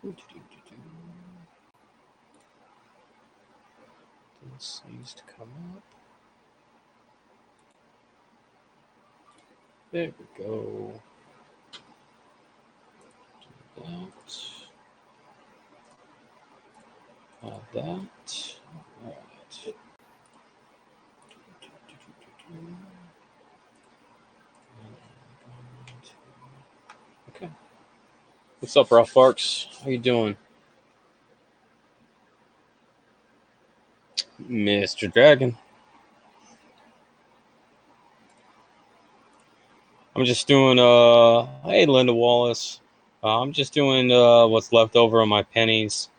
This needs to come up. There we go. Do that. That. All right. Okay. What's up, Ralph Parks? How you doing? Mr. Dragon. I'm just doing hey Linda Wallace. I'm just doing what's left over on my pennies.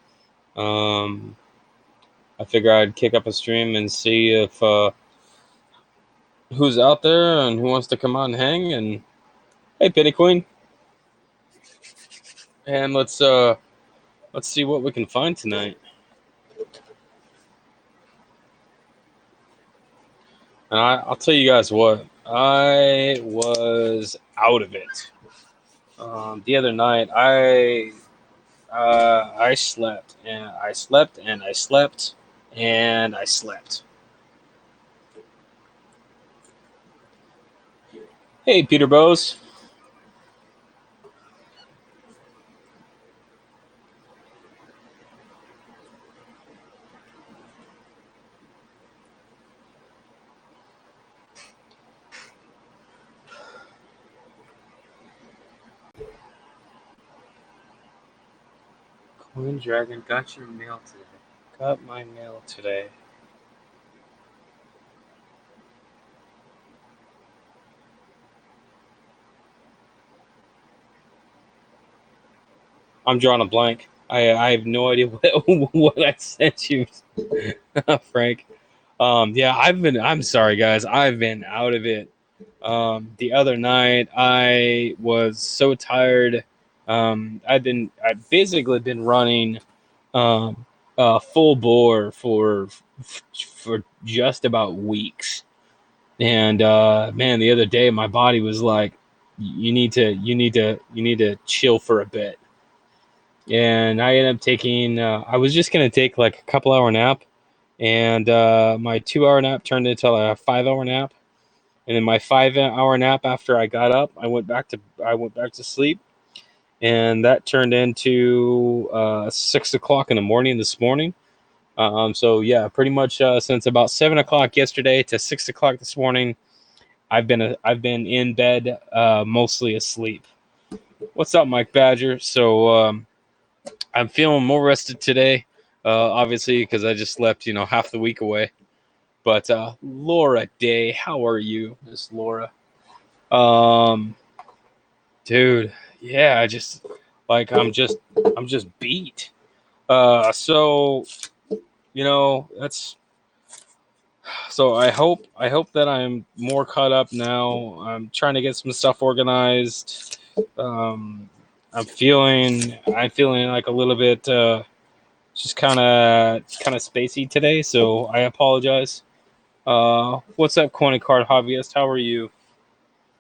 I figure I'd kick up a stream and see if who's out there and who wants to come out and hang. And hey, Penny Queen, and let's see what we can find tonight. And I'll tell you guys what, I was out of it. The other night, I slept and I slept and I slept and I slept. Hey, Peter Bose. Queen Dragon, got your mail today. Got my mail today. I'm drawing a blank. I have no idea what I sent you, Frank. Yeah, I'm sorry, guys. I've been out of it. The other night, I was so tired. I've basically been running full bore for just about weeks. And man, the other day, my body was like, you need to chill for a bit. And I ended up taking. I was just gonna take like a couple-hour nap, and my 2-hour nap turned into a 5-hour nap. And then my 5-hour nap after I got up, I went back to sleep, and that turned into 6 o'clock in the morning this morning. So yeah, pretty much since about 7 o'clock yesterday to 6 o'clock this morning, I've been in bed, mostly asleep. What's up, Mike Badger? So I'm feeling more rested today, obviously because I just slept, half the week away. But Laura Day, how are you, Miss Laura? Dude, yeah, I'm just beat. So that's. So I hope that I'm more caught up now. I'm trying to get some stuff organized. I'm feeling like a little bit just kind of spacey today, so I apologize. What's up, Coin and Card Hobbyist? How are you?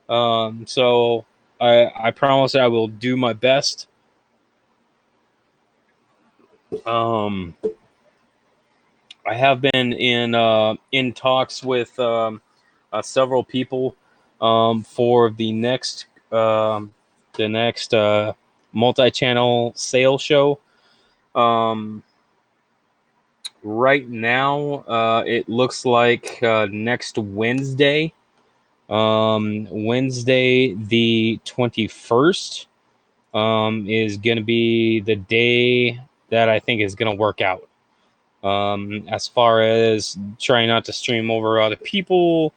So I promise I will do my best. I have been in talks with several people for the next multi-channel sale show. Right now, it looks like next Wednesday, Wednesday the 21st, is going to be the day that I think is going to work out. As far as trying not to stream over other people,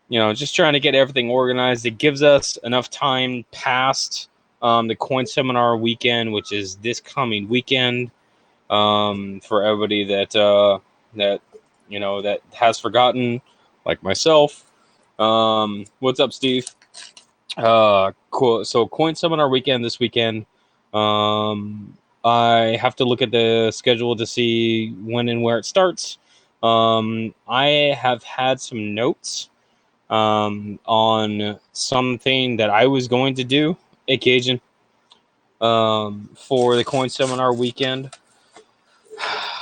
just trying to get everything organized. It gives us enough time past the coin seminar weekend, which is this coming weekend, for everybody that has forgotten, like myself. What's up, Steve? Cool. So coin seminar weekend this weekend. I have to look at the schedule to see when and where it starts. I have had some notes on something that I was going to do. Hey, Cajun. for the coin seminar weekend.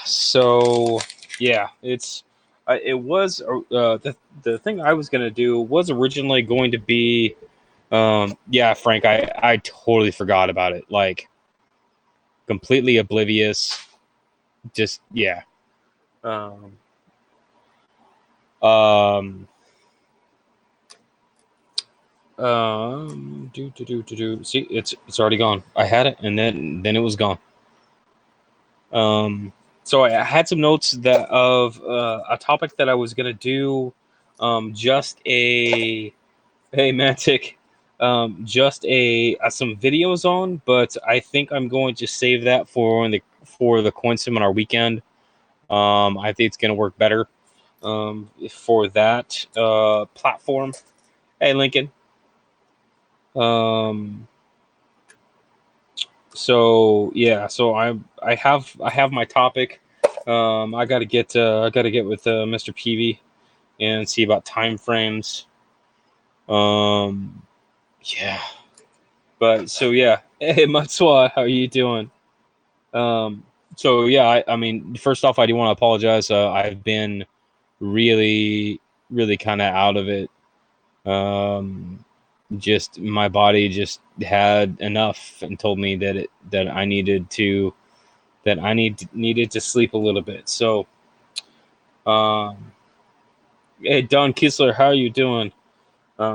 So yeah, it was the thing I was gonna do was originally going to be yeah, Frank, I totally forgot about it, like completely oblivious. Just yeah. Um, um, See, it's already gone. I had it, and then it was gone. So I had some notes that of a topic that I was gonna do, just a Mantic, just some videos on, but I think I'm going to save that for the coin seminar weekend. I think it's gonna work better for that platform. Hey, Lincoln. Um, so yeah, so I have my topic. I got to get with Mr. Peavy and see about time frames. Um, yeah, but so yeah, hey Matsua, how are you doing? Um, so yeah, I mean, first off, I do want to apologize. I've been really, really kind of out of it. Just my body just had enough and told me that I needed to sleep a little bit. So, um, hey Don Kisler, how are you doing?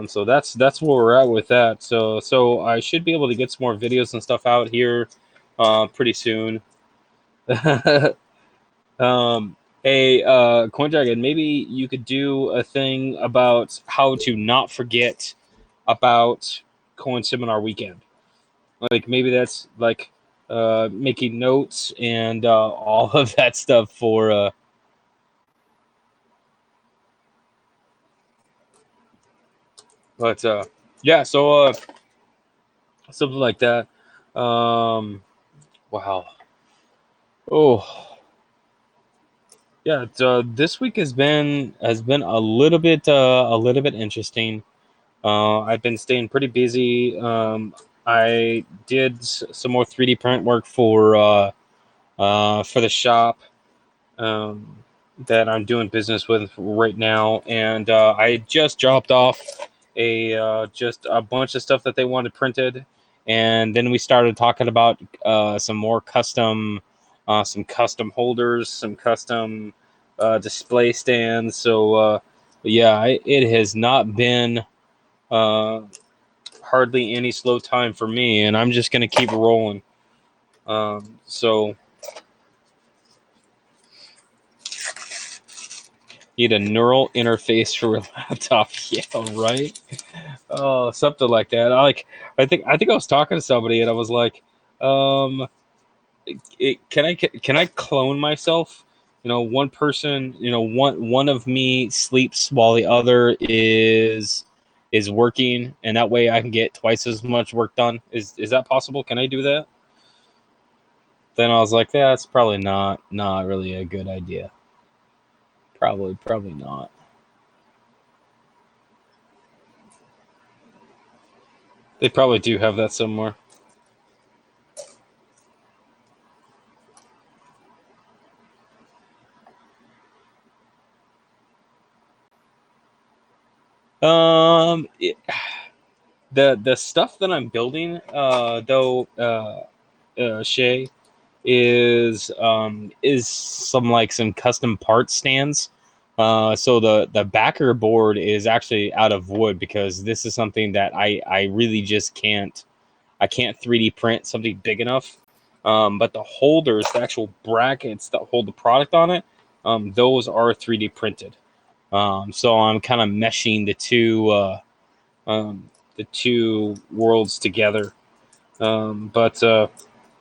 So that's where we're at with that. So I should be able to get some more videos and stuff out here, pretty soon. um, hey, Coin Dragon, maybe you could do a thing about how to not forget about Coin Seminar weekend. Like maybe that's like making notes and all of that stuff for but yeah, so something like that. Wow. Oh yeah, this week has been a little bit interesting. I've been staying pretty busy. I did some more 3D print work for the shop um, that I'm doing business with right now, and I just dropped off just a bunch of stuff that they wanted printed, and then we started talking about some more some custom holders, some custom display stands. So yeah, it has not been uh, hardly any slow time for me, and I'm just gonna keep rolling. So need a neural interface for a laptop. Yeah, right. Oh, something like that. I think I was talking to somebody and I was like, um, can I clone myself? One person, one of me sleeps while the other is working, and that way I can get twice as much work done. Is that possible? Can I do that? Then I was like, yeah, that's probably not really a good idea. Probably not. They probably do have that somewhere. It, the stuff that I'm building, though, Shay, is some custom part stands. So the backer board is actually out of wood because this is something that I really just can't 3D print something big enough. But the holders, the actual brackets that hold the product on it, those are 3D printed. So I'm kind of meshing the two worlds together. But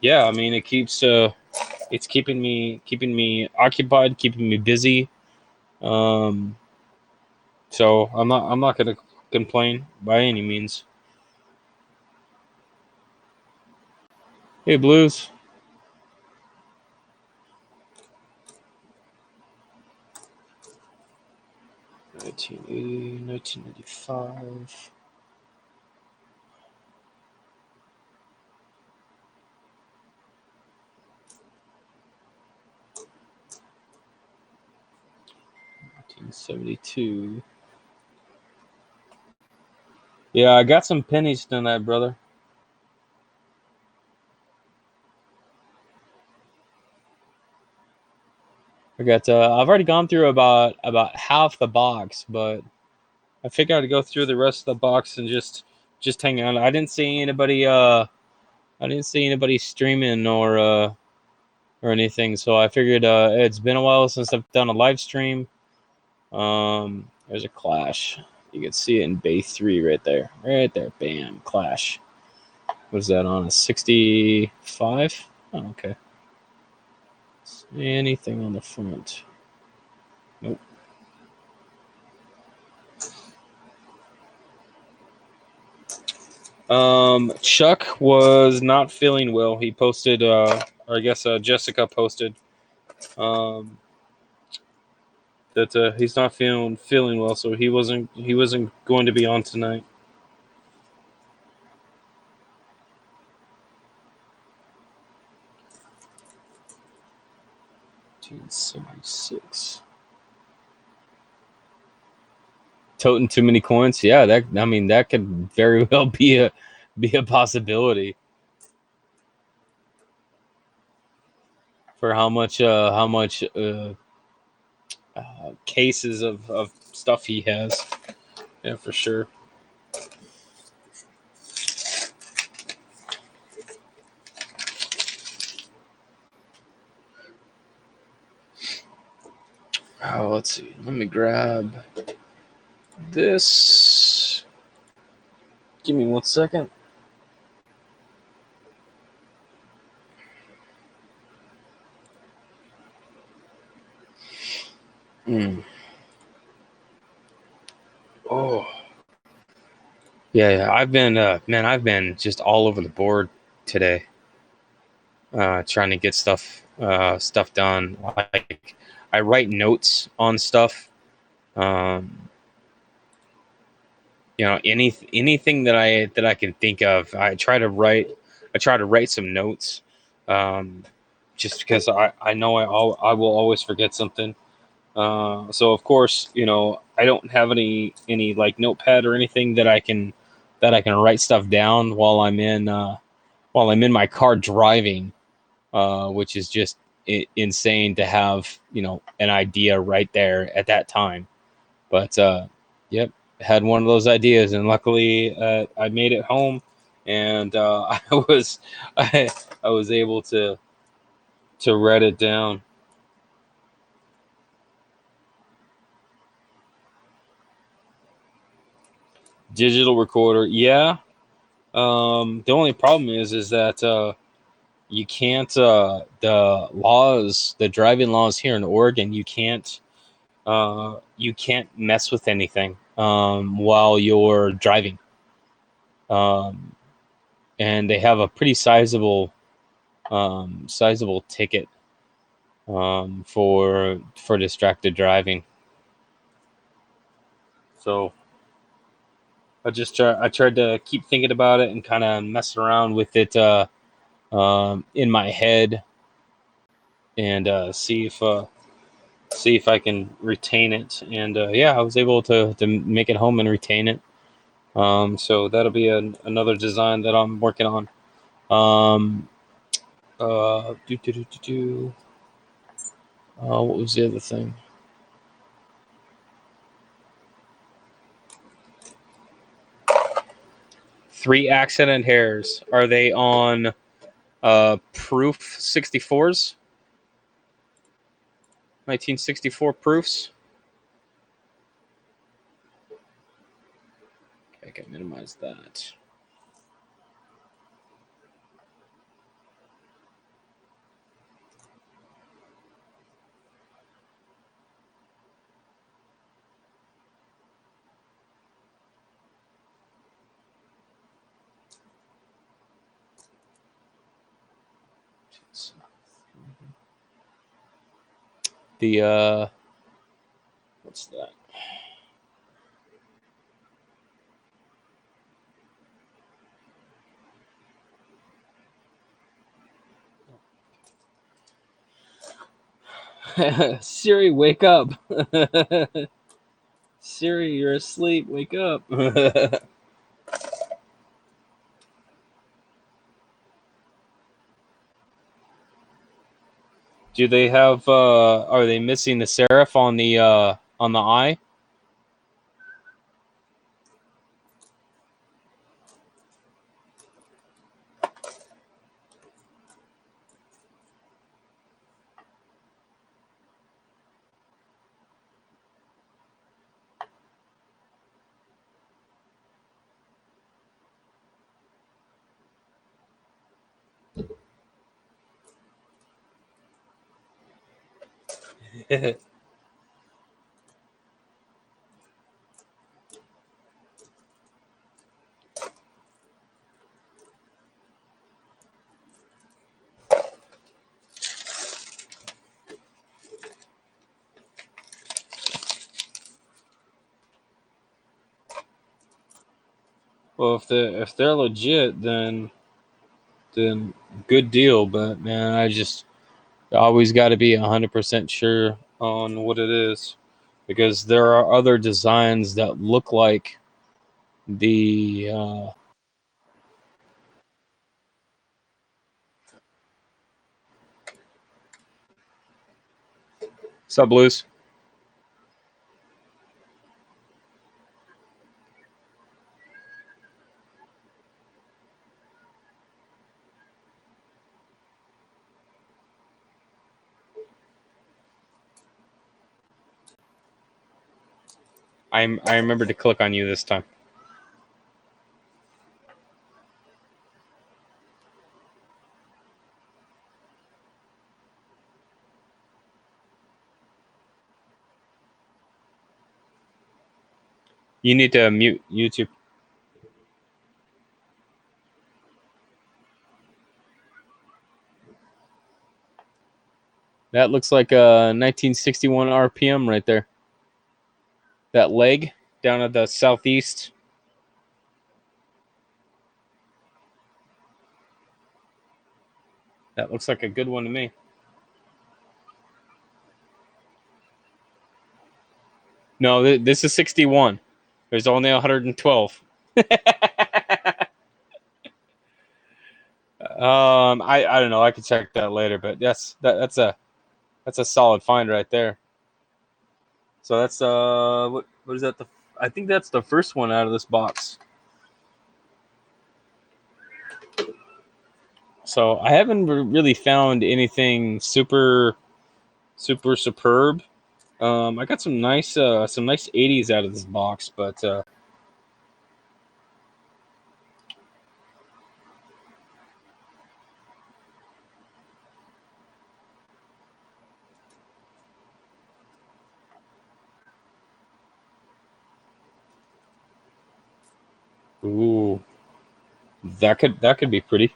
yeah, I mean, it's keeping me occupied, keeping me busy. Um, so I'm not gonna complain by any means. Hey, Blues. 1980, 1995. 72. Yeah, I got some pennies tonight, brother. I got. I've already gone through about half the box, but I figured I'd go through the rest of the box and just hang on. I didn't see anybody. I didn't see anybody streaming or anything, so I figured it's been a while since I've done a live stream. There's a clash. You can see it in bay 3 right there. Right there. Bam. Clash. Was that on a 65? Oh, okay. Anything on the front? Nope. Chuck was not feeling well. He posted, or I guess Jessica posted, that he's not feeling well, so he wasn't going to be on tonight. 1976. Toting too many coins, yeah. That could very well be a possibility. For how much cases of stuff he has, yeah, for sure. Oh, let's see. Let me grab this. Give me 1 second. Oh, yeah. I've been just all over the board today, trying to get stuff done. Like, I write notes on stuff. Anything that I can think of, I try to write some notes, just because I know I will always forget something. So of course, I don't have any like notepad or anything that I can write stuff down while I'm in my car driving, which is just insane to have an idea right there at that time. But yep, had one of those ideas, and luckily I made it home, and I was able to write it down. Digital recorder, yeah. The only problem is that you can't the driving laws here in Oregon, you can't mess with anything while you're driving. And they have a pretty sizable ticket for distracted driving. So I tried to keep thinking about it and kind of mess around with it in my head, and see if I can retain it. And yeah, I was able to make it home and retain it. So that'll be another design that I'm working on. What was the other thing? Three accident hairs. Are they on proof 64s? 1964 proofs? Okay, I can minimize that. The what's that? Siri, wake up. Siri, you're asleep. Wake up. Do they have? Are they missing the serif on the eye? Well, if they're legit, then good deal. But man, I just always got to be 100% sure on what it is, because there are other designs that look like the sub blues. I remember to click on you this time. You need to mute YouTube. That looks like a 1961 RPM right there. That leg down at the southeast. That looks like a good one to me. No, this is 61. There's only 112. I don't know. I could check that later, but that's a solid find right there. So that's what is that? I think that's the first one out of this box. So I haven't really found anything super superb. I got some nice 80s out of this box, but ooh, that could be pretty.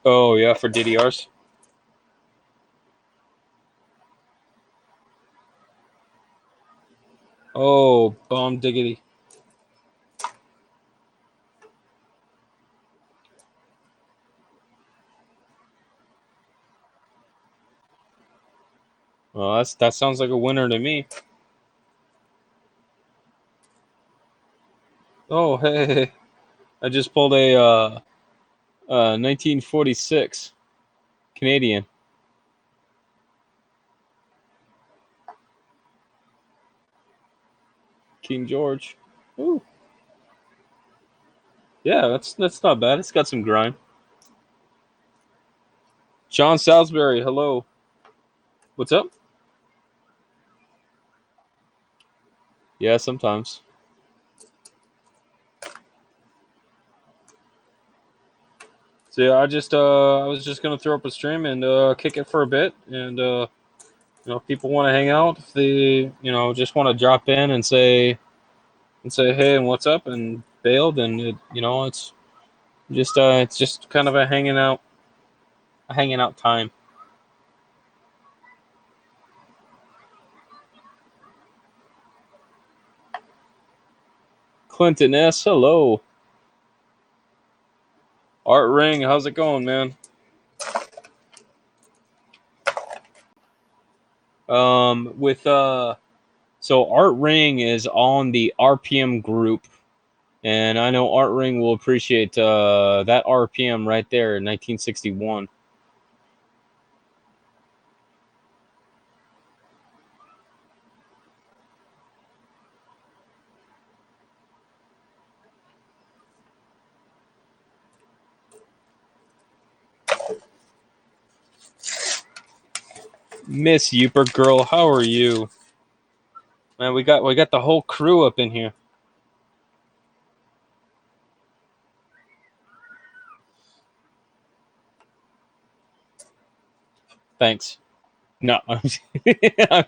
Oh yeah, for DDRs. Oh, bomb diggity. Well, that sounds like a winner to me. Oh hey, I just pulled a 1946 Canadian King George. Ooh, yeah, that's not bad. It's got some grind. John Salisbury, hello. What's up? Yeah, sometimes. So yeah, I was just gonna throw up a stream and kick it for a bit, and you know, if people want to hang out, if they just want to drop in and say hey and what's up and bail, then it's just kind of a hanging out time. Clinton S, hello. Art Ring, how's it going, man? So Art Ring is on the RPM group, and I know Art Ring will appreciate that RPM right there, 1961. Miss Uper girl, how are you? Man, we got the whole crew up in here. Thanks. No, I'm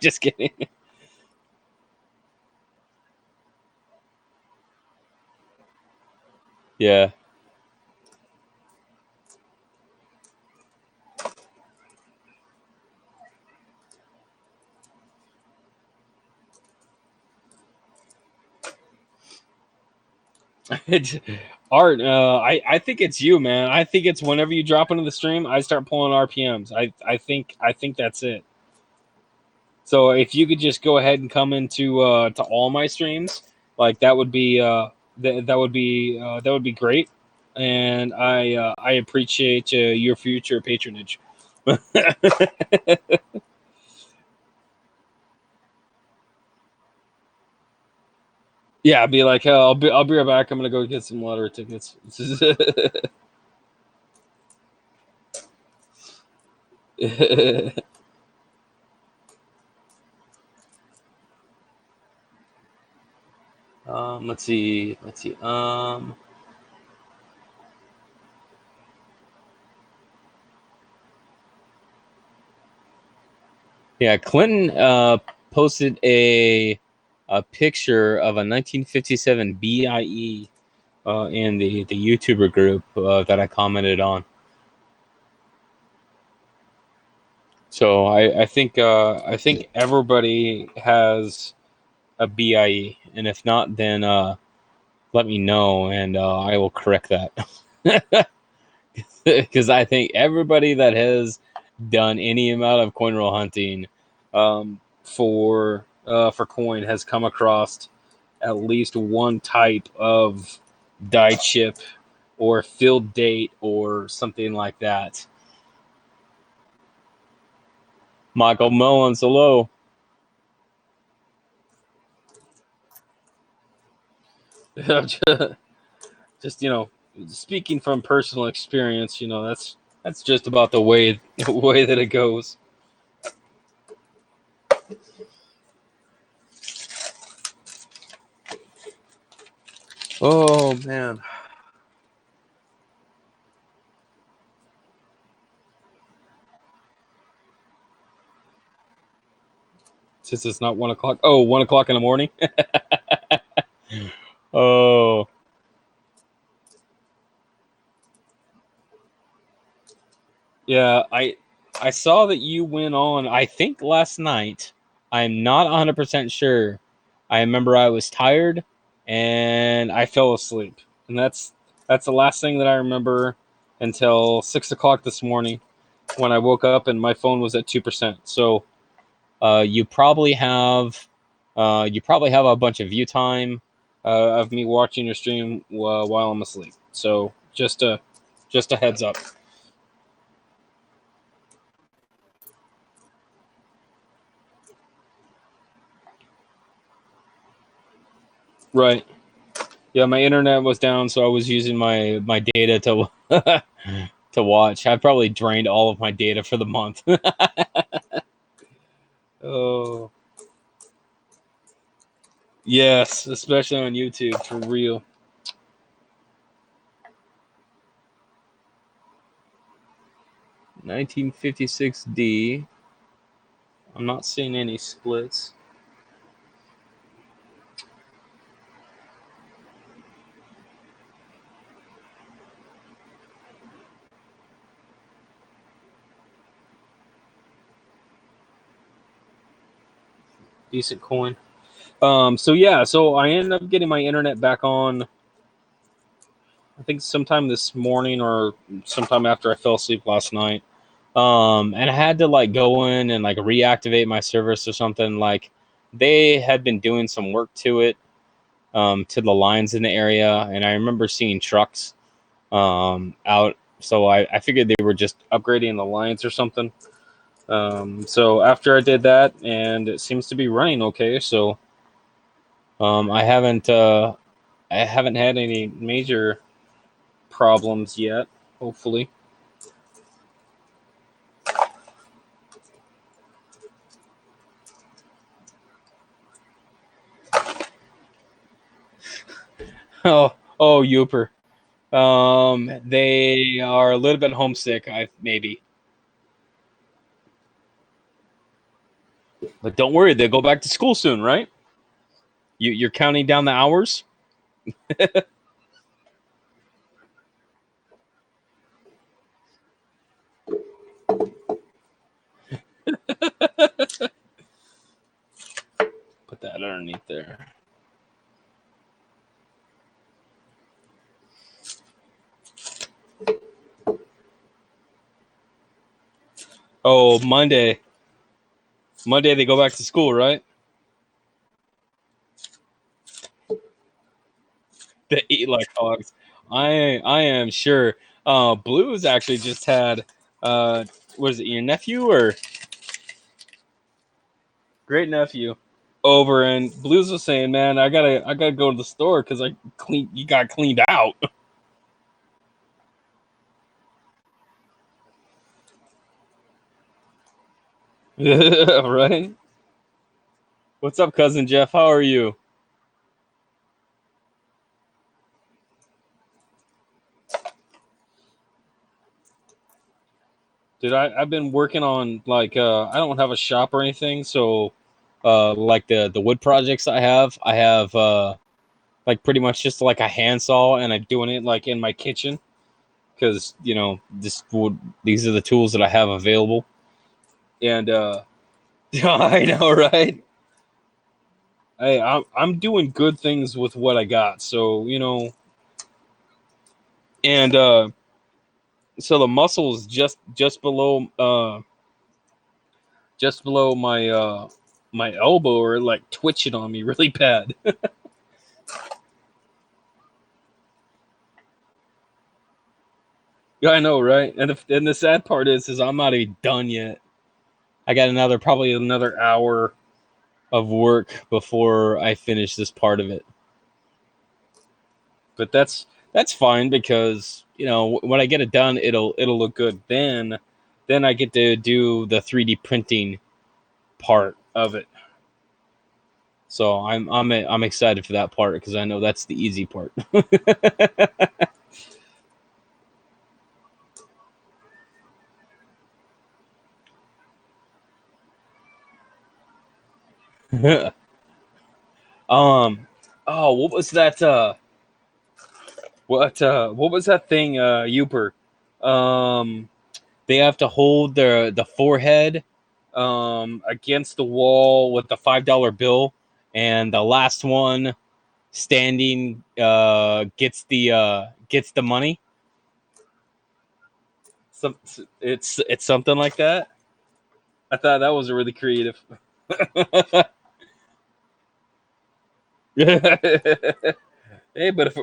just kidding. Yeah. Art, I think it's you, man. I think it's whenever you drop into the stream, I start pulling RPMs. I think that's it. So if you could just go ahead and come into to all my streams, like that would be that would be great, and I appreciate your future patronage. Yeah, I'd be like, hell, I'll be right back. I'm gonna go get some lottery tickets. Let's see. Let's see. Yeah, Clinton posted a picture of a 1957 BIE in the YouTuber group that I commented on. So I think everybody has a BIE, and if not, then let me know, and I will correct that. Because I think everybody that has done any amount of coin roll hunting for coin has come across at least one type of die chip or filled date or something like that. Michael Mullins, hello. Just speaking from personal experience, that's just about the way that it goes. Oh man. Since it's not 1 o'clock. Oh, 1 o'clock in the morning. Oh, yeah. I saw that you went on. I think last night. I'm not 100% sure. I remember I was tired and I fell asleep, and that's the last thing that I remember until 6 o'clock this morning when I woke up and my phone was at 2%. So you probably have a bunch of view time of me watching your stream while I'm asleep. So just a heads up. Right. Yeah, my internet was down, so I was using my data to to watch. I probably drained all of my data for the month. Oh, yes, especially on YouTube, for real. 1956D. I'm not seeing any splits. Decent coin. So yeah, so I ended up getting my internet back on. I think sometime this morning or sometime after I fell asleep last night. And I had to like go in and like reactivate my service or something. Like they had been doing some work to it, to the lines in the area, and I remember seeing trucks out. So I figured they were just upgrading the lines or something. So after I did that, and it seems to be running okay. So um, I haven't uh, I haven't had any major problems yet. Hopefully. Oh, Youper. They are a little bit homesick. I maybe, but don't worry. They'll go back to school soon, right? You're counting down the hours. Put that underneath there. Oh, Monday. Monday they go back to school, right? They eat like hogs. I am sure. Blues actually just had what is it, your nephew or great nephew over, and Blues was saying, "Man, I gotta go to the store because you got cleaned out." Right? What's up, cousin Jeff? How are you? Dude, I've been working on like I don't have a shop or anything, so like the wood projects I have like pretty much just like a handsaw, and I'm doing it like in my kitchen because these are the tools that I have available, and I know, right? I'm doing good things with what I got, so and so the muscles just below my elbow are like twitching on me really bad. Yeah, I know, right? And the sad part is I'm not even done yet. I got probably another hour of work before I finish this part of it. But that's fine because when I get it done, it'll look good. Then I get to do the 3D printing part of it. So I'm excited for that part because I know that's the easy part. um, oh, what was that? What was that thing? Uper. Um, they have to hold the forehead against the wall with the $5 bill, and the last one standing gets the money. Some it's something like that. I thought that was really creative. Hey, but if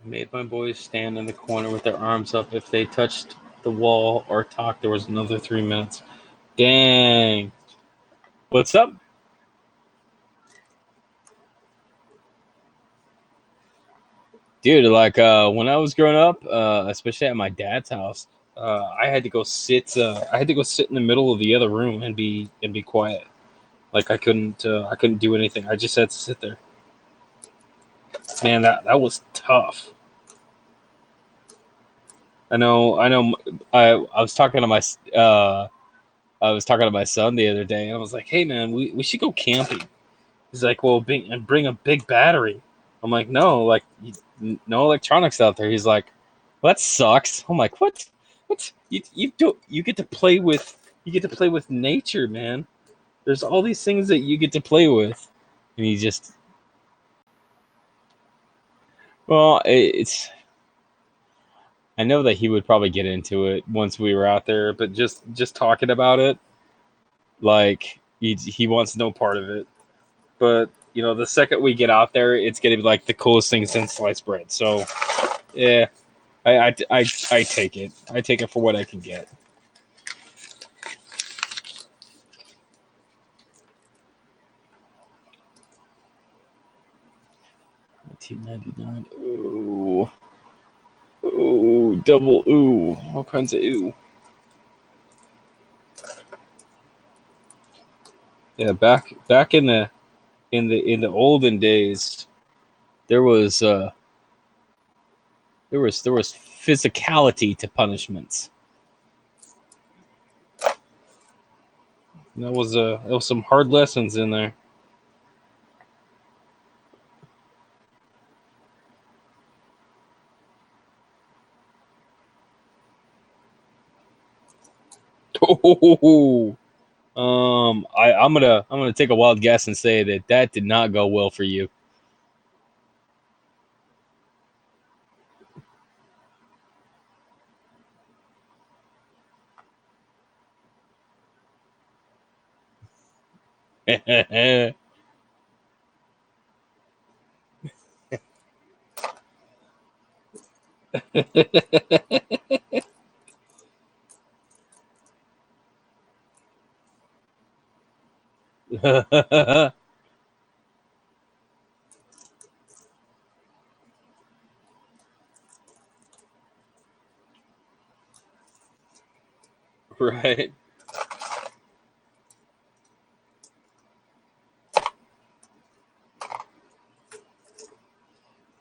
made my boys stand in the corner with their arms up. If they touched the wall or talked, there was another 3 minutes. Dang. What's up? Dude, like when I was growing up, especially at my dad's house, I had to go sit. I had to go sit in the middle of the other room and be quiet. Like I couldn't do anything. I just had to sit there. Man, that was tough. I know. I was talking to my I was talking to my son the other day, and I was like, "Hey, man, we should go camping." He's like, "Well, bring a big battery." I'm like, "No, like no electronics out there." He's like, "Well, that sucks." I'm like, "What? What? You get to play with nature, man. There's all these things that you get to play with." And he just well, it's I know that he would probably get into it once we were out there, but just talking about it, like he wants no part of it. But you know, the second we get out there, it's gonna be like the coolest thing since sliced bread. So yeah, I take it. I take it for what I can get. 1999. Ooh, ooh, double ooh. All kinds of ooh. Yeah, back in the olden days, there was there was physicality to punishments. There was some hard lessons in there. Oh, I'm gonna take a wild guess and say that that did not go well for you. Right.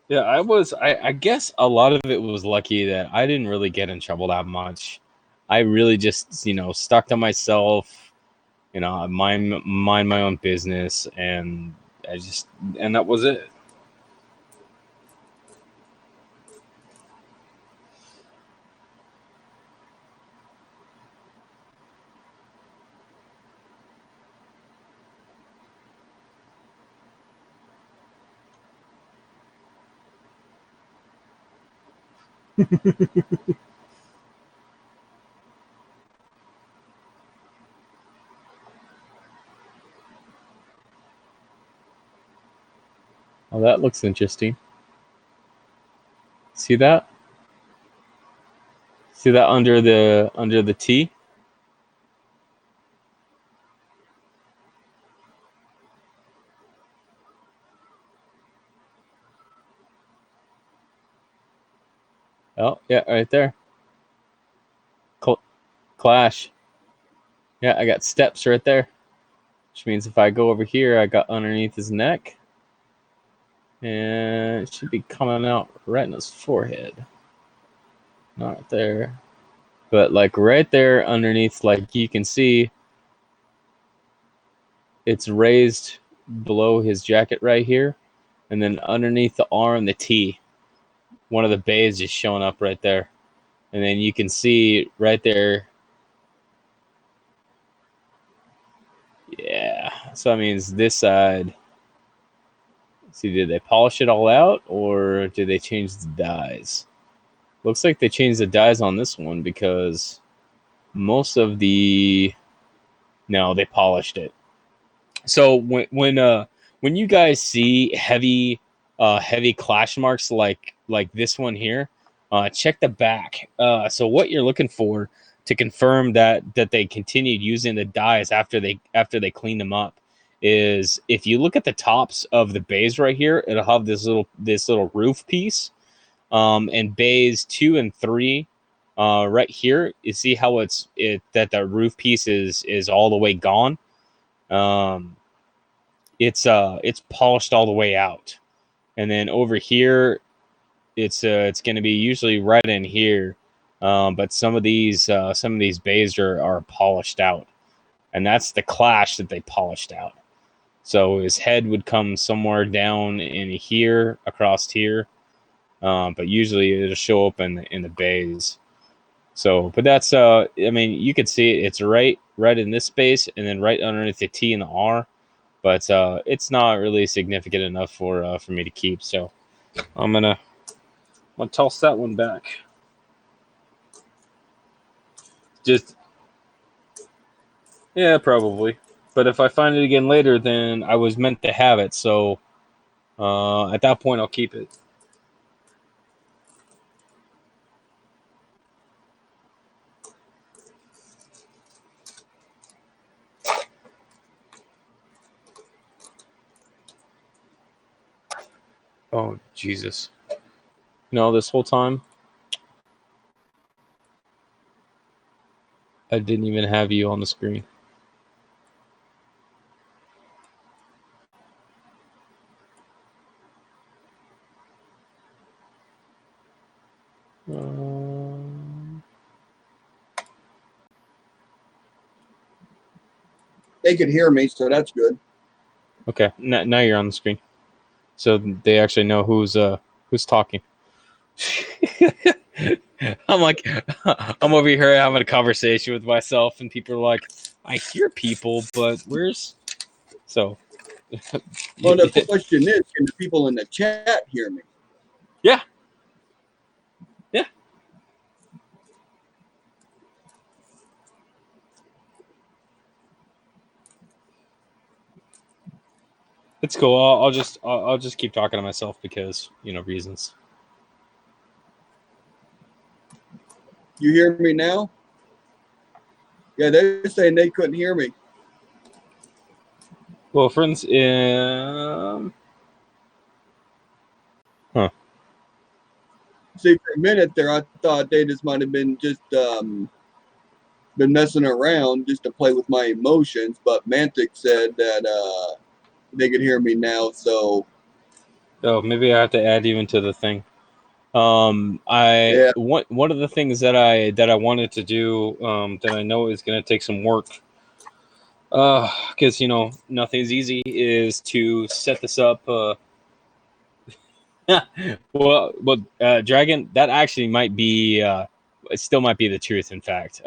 Yeah, I guess a lot of it was lucky that I didn't really get in trouble that much. I really just, you know, stuck to myself, you know, mind my own business, and I just and that was it. Oh, that looks interesting. See that? See that under the T? Oh, yeah, right there. Cl- Clash. Yeah, I got steps right there. Which means if I go over here, I got underneath his neck. And it should be coming out right in his forehead. Not there. But like right there underneath, like you can see, it's raised below his jacket right here. And then underneath the arm, the T, one of the bays is showing up right there. And then you can see right there. Yeah. So that means this side. See, did they polish it all out or did they change the dyes? Looks like they changed the dyes on this one because most of the no, they polished it. So when you guys see heavy clash marks like this one here, check the back. So what you're looking for to confirm that they continued using the dies after they cleaned them up is if you look at the tops of the bays right here, it'll have this little roof piece, and bays 2 and 3, right here, you see how that the roof piece is all the way gone. It's polished all the way out, and then over here, it's going to be usually right in here, but some of these bays are polished out, and that's the clash that they polished out. So his head would come somewhere down in here, across here, but usually it'll show up in the bays. So, but that's I mean, you could see it. It's right in this space, and then right underneath the T and the R, but it's not really significant enough for me to keep. So I'm gonna toss that one back. Just, yeah, probably. But if I find it again later, then I was meant to have it. So at that point, I'll keep it. Oh, Jesus. No, this whole time, I didn't even have you on the screen. They could hear me, so that's good. Okay, now you're on the screen, so they actually know who's talking. I'm like, I'm over here having a conversation with myself, and people are like, I hear people, but where's so? Well, the question is, can the people in the chat hear me? Yeah. It's cool. I'll just keep talking to myself because, reasons. You hear me now? Yeah, they're saying they couldn't hear me. Well, friends, huh. See, for a minute there, I thought they just might have been just been messing around just to play with my emotions, but Mantic said that they could hear me now, so. Oh, maybe I have to add you into the thing. One of the things that I wanted to do, that I know is going to take some work, because nothing's easy, is to set this up. Well, Dragon, that actually might be, it still might be the truth, in fact.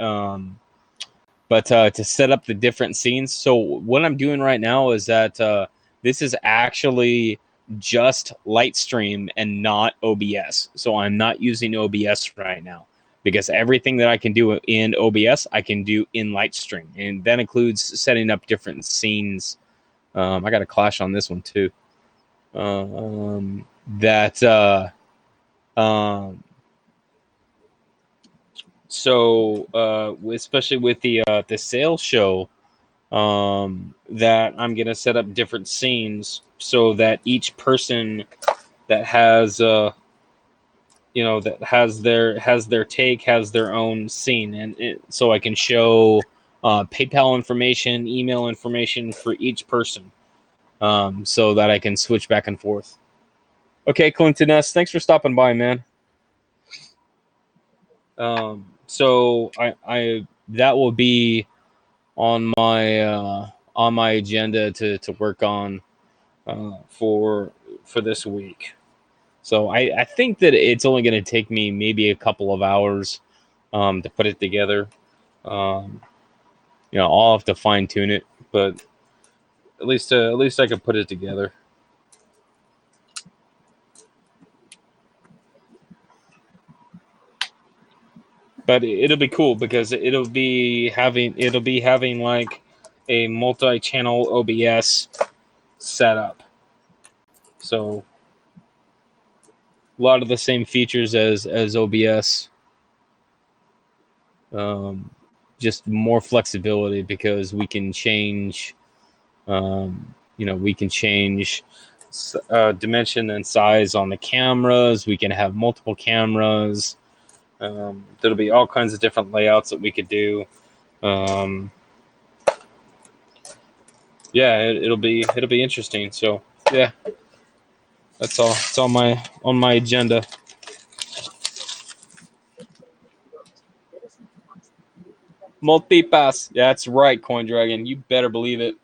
But to set up the different scenes. So what I'm doing right now is that this is actually just Lightstream and not OBS. So I'm not using OBS right now, because everything that I can do in OBS, I can do in Lightstream. And that includes setting up different scenes. I got a clash on this one too. So especially with the sales show, that I'm gonna set up different scenes so that each person that has that has their take has their own scene, and so I can show PayPal information, email information for each person, so that I can switch back and forth. Okay, Clinton S., thanks for stopping by, man. So I that will be on my agenda to work on for this week. So I think that it's only going to take me maybe a couple of hours to put it together. I'll have to fine tune it, but at least I can put it together. But it'll be cool because it'll be having like a multi-channel OBS setup. So a lot of the same features as OBS. just more flexibility because we can change. We can change dimension and size on the cameras. We can have multiple cameras. There'll be all kinds of different layouts that we could do. It'll be interesting. So yeah, that's all. It's on my agenda. Multipass. Yeah, that's right, Coin Dragon. You better believe it.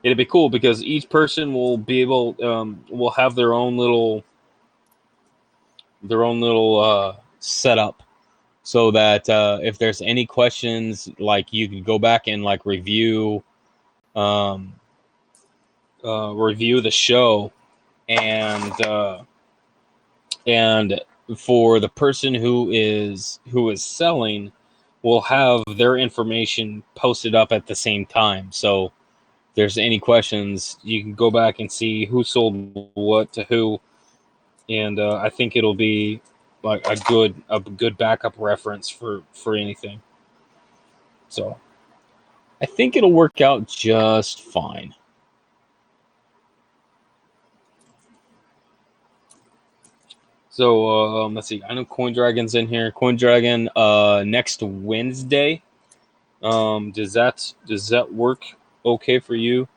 It'd be cool because each person will be able will have their own little setup, so that if there's any questions, like you can go back and like um, review the show, and for the person who is selling, will have their information posted up at the same time. So if there's any questions, you can go back and see who sold what to who, and I think it'll be like a good backup reference for anything. So I think it'll work out just fine. So let's see. I know Coin Dragon's in here. Coin Dragon next Wednesday. Does that work okay for you?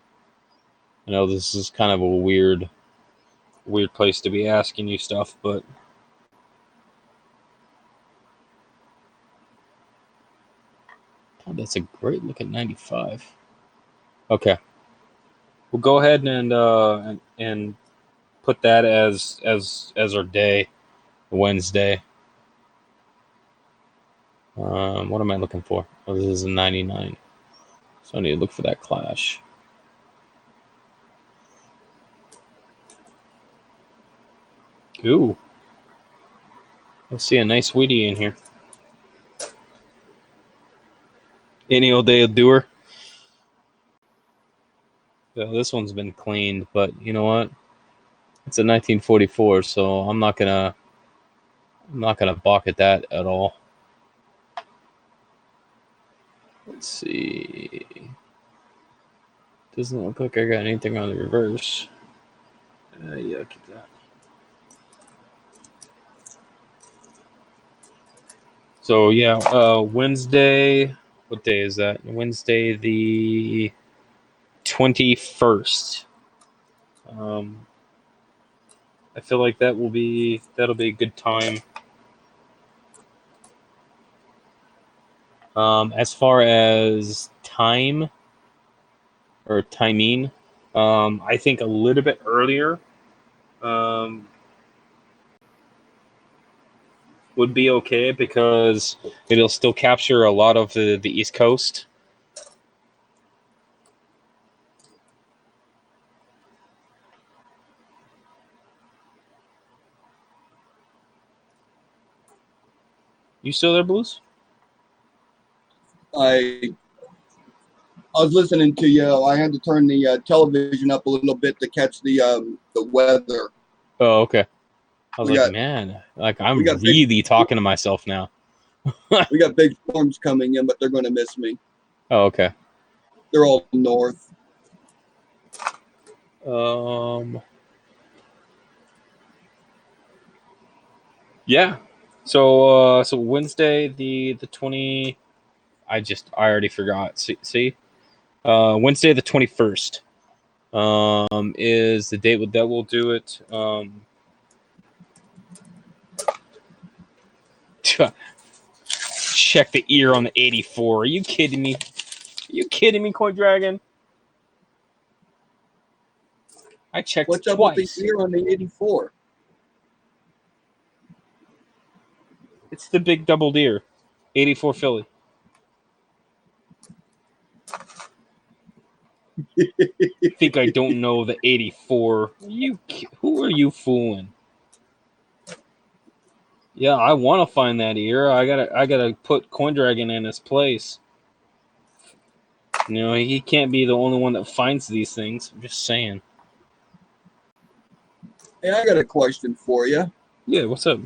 I know this is kind of a weird place to be asking you stuff, but oh, that's a great look at 95. Okay, we'll go ahead and put that as our day, Wednesday. What am I looking for? Oh, this is a 99. So I need to look for that clash. Ooh. I see a nice Wheatie in here. Any old day will do her. Yeah, this one's been cleaned, but you know what? It's a 1944, so I'm not gonna balk at that at all. Let's see. Doesn't look like I got anything on the reverse. Yeah, keep that. So yeah, Wednesday. What day is that? Wednesday the 21st. I feel like that'll be a good time. As far as time or timing, I think a little bit earlier would be okay because it'll still capture a lot of the East Coast. You still there, Blues? I was listening to you. I had to turn the television up a little bit to catch the weather. Oh, okay. I was man, like I'm really talking to myself now. We got big storms coming in, but they're going to miss me. Oh, okay. They're all north. Yeah. So Wednesday the 20. I already forgot. See. Wednesday the 21st. Is the date that we'll do it. Check the ear on the 84. Are you kidding me? Coin Dragon? I checked What's twice. up with the ear on the 84? It's the big double deer, 84 Philly. Think I don't know the 84? Who are you fooling? Yeah, I want to find that ear. I gotta put Coin Dragon in his place. You know, he can't be the only one that finds these things. I'm just saying. Hey, I got a question for you. Yeah, what's up?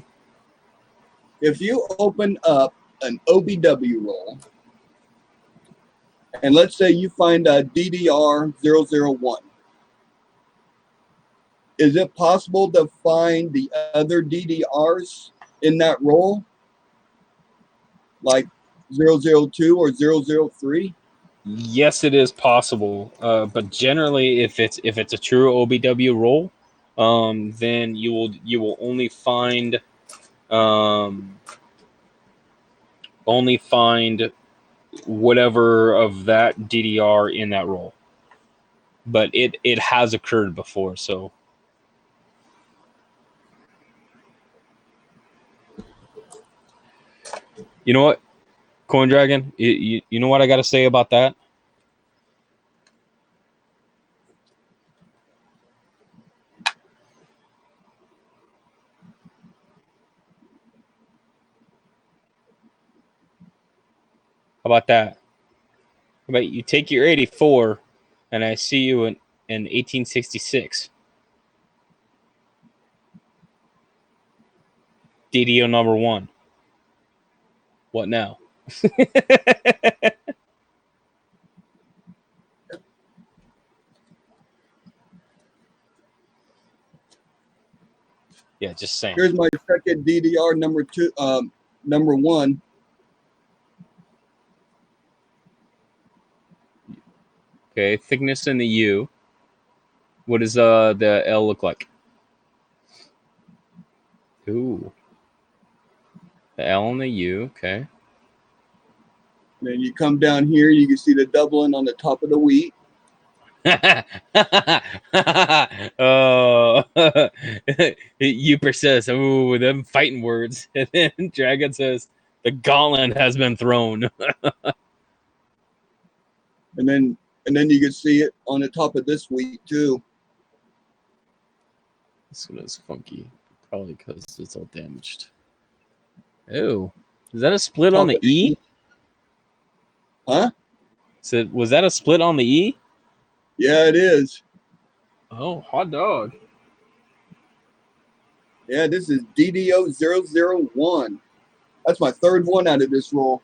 If you open up an OBW roll, and let's say you find a DDR 001, is it possible to find the other DDRs in that roll, like 002 or 003? Yes, it is possible, but generally, if it's a true OBW roll, then you will um, only find whatever of that DDR in that roll. But it has occurred before, so you know what, Coin Dragon, you know what I got to say about that? How about that? How about you take your 84, and I see you in 1866. DDO number one. What now? Yeah, just saying. Here's my second DDR number one. Okay, thickness in the U. What does the L look like? Ooh, the L and the U. Okay. Then you come down here, you can see the doubling on the top of the wheat. Oh, Uper says, "Ooh, them fighting words," and then Dragon says, "The gauntlet has been thrown." And then you can see it on the top of this wheat too. This one is funky, probably because it's all damaged. Oh, is that a split on Top the of E? Huh? So was that a split on the E? Yeah, it is. Oh, hot dog. Yeah, this is DDO 001. That's my third one out of this roll.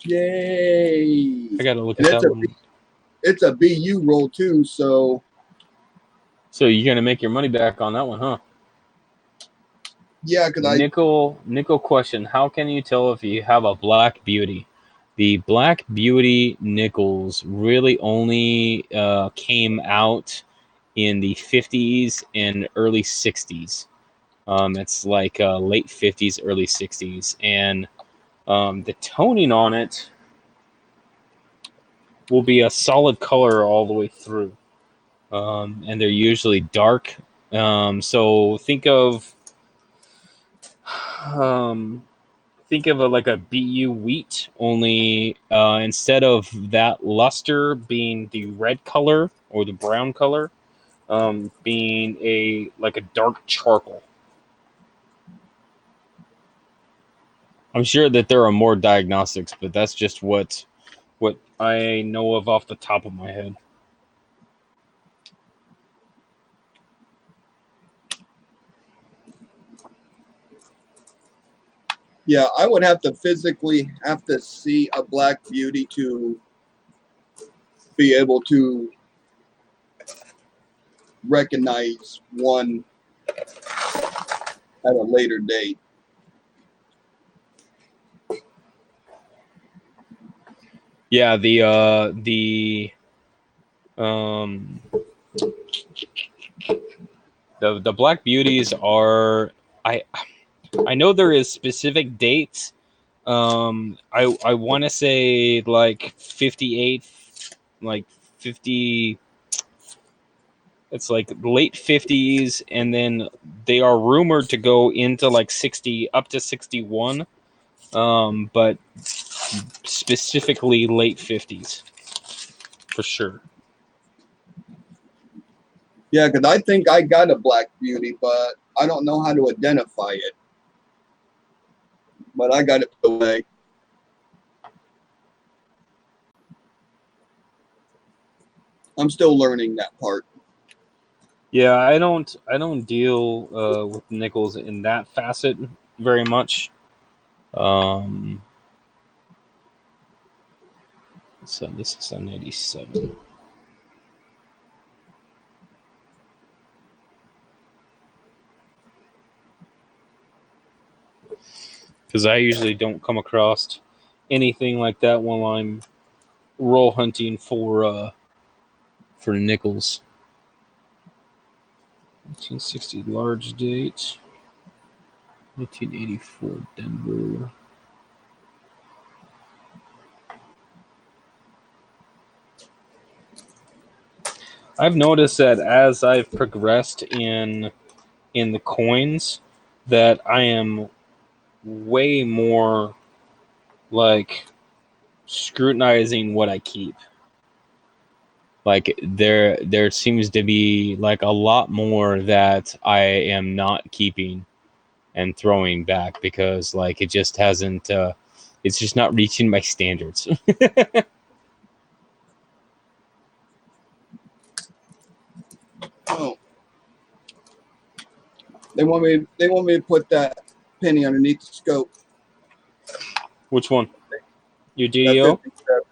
Yay! I gotta look And at that one. it's a BU roll too, so So you're gonna make your money back on that one, huh? yeah, because Nickel question: how can you tell if you have a Black Beauty? The Black Beauty nickels really only came out in the 50s and early 60s. It's like late 50s, early 60s, and the toning on it will be a solid color all the way through, and they're usually dark. So um, think of like a BU wheat, only instead of that luster being the red color or the brown color, being a like a dark charcoal. I'm sure that there are more diagnostics, but that's just what I know of off the top of my head. yeah, I would have to physically have to see a Black Beauty to be able to recognize one at a later date. Yeah, um the Black Beauties are I I know there is specific dates. I want to say like 58, like 50. It's like late 50s, and then they are rumored to go into like 60 up to 61. But specifically late 50s for sure. Yeah, because I think I got a Black Beauty, but I don't know how to identify it. But I got it away. I'm still learning that part. Yeah, I don't deal with nickels in that facet very much. So this is an 87. Because I usually don't come across anything like that while I'm roll hunting for nickels. 1960 large date. 1984 Denver. I've noticed that as I've progressed in the coins, that I am way more like scrutinizing what I keep. Like there seems to be like a lot more that I am not keeping and throwing back because like it just hasn't it's just not reaching my standards. Oh, they want me to put that penny underneath the scope. Which one? Your That DDO? 57.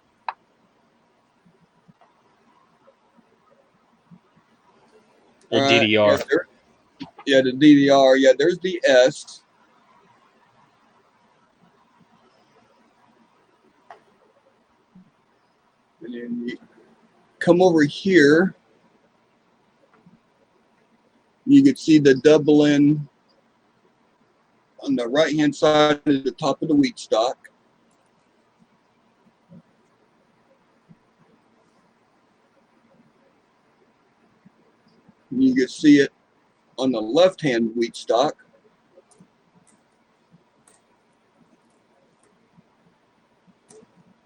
Or All right. Yeah, DDR? the DDR. Yeah, there's the S. And then you come over here. You can see the doubling on the right-hand side at the top of the wheat stock. And you can see it on the left-hand wheat stock.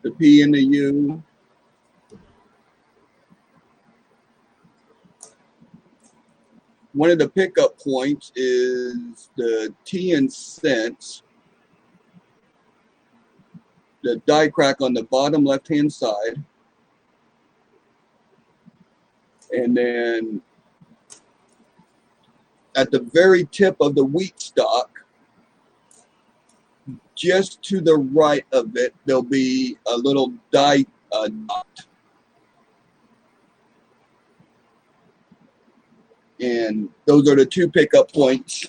The P and the U. One of the pickup points is the T and cents, the die crack on the bottom left-hand side. And then at the very tip of the wheat stock, just to the right of it, there'll be a little die dot. And those are the two pickup points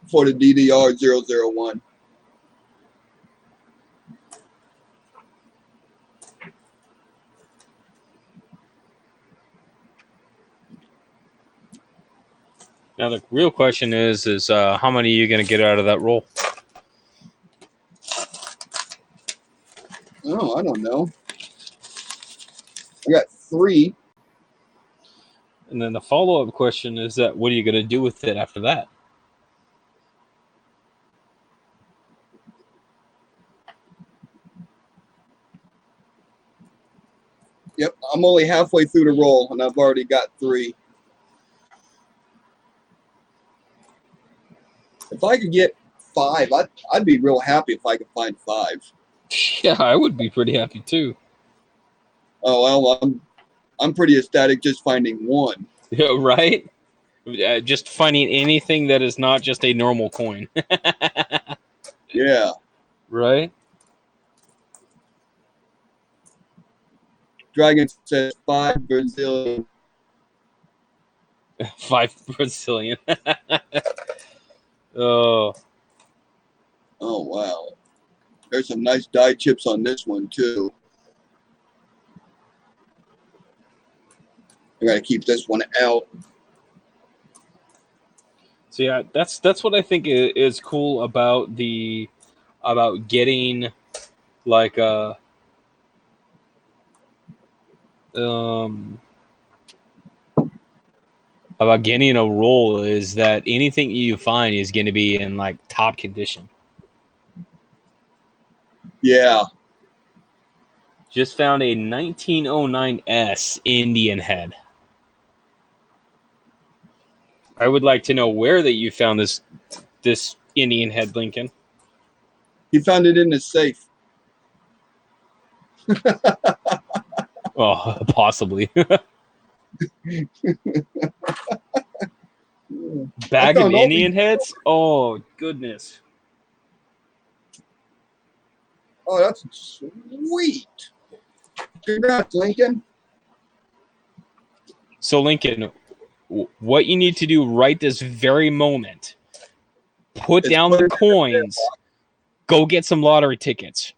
for the DDR 001. Now the real question is how many are you going to get out of that roll? Oh, I don't know. I got 3. And then the follow-up question is that what are you going to do with it after that? Yep, I'm only halfway through the roll, and I've already got 3. If I could get 5, I'd be real happy if I could find 5. Yeah, I would be pretty happy too. Oh well, I'm pretty ecstatic just finding 1. Yeah, right? Just finding anything that is not just a normal coin. Yeah. Right? Dragon says 5 Brazilian. 5 Brazilian. Oh. Oh wow. There's some nice die chips on this one too. I gotta keep this one out. So yeah, that's what I think is cool about getting like um about getting a roll is that anything you find is going to be in like top condition. Yeah. Just found a 1909 S Indian head. I would like to know where that you found this Indian head, Lincoln. He found it in the safe. Oh, possibly. Bag of found all Indian heads? Oh, goodness. Oh, that's sweet. Congrats, Lincoln. So, Lincoln, what you need to do right this very moment, put It's down put the it in the coins, go get some lottery tickets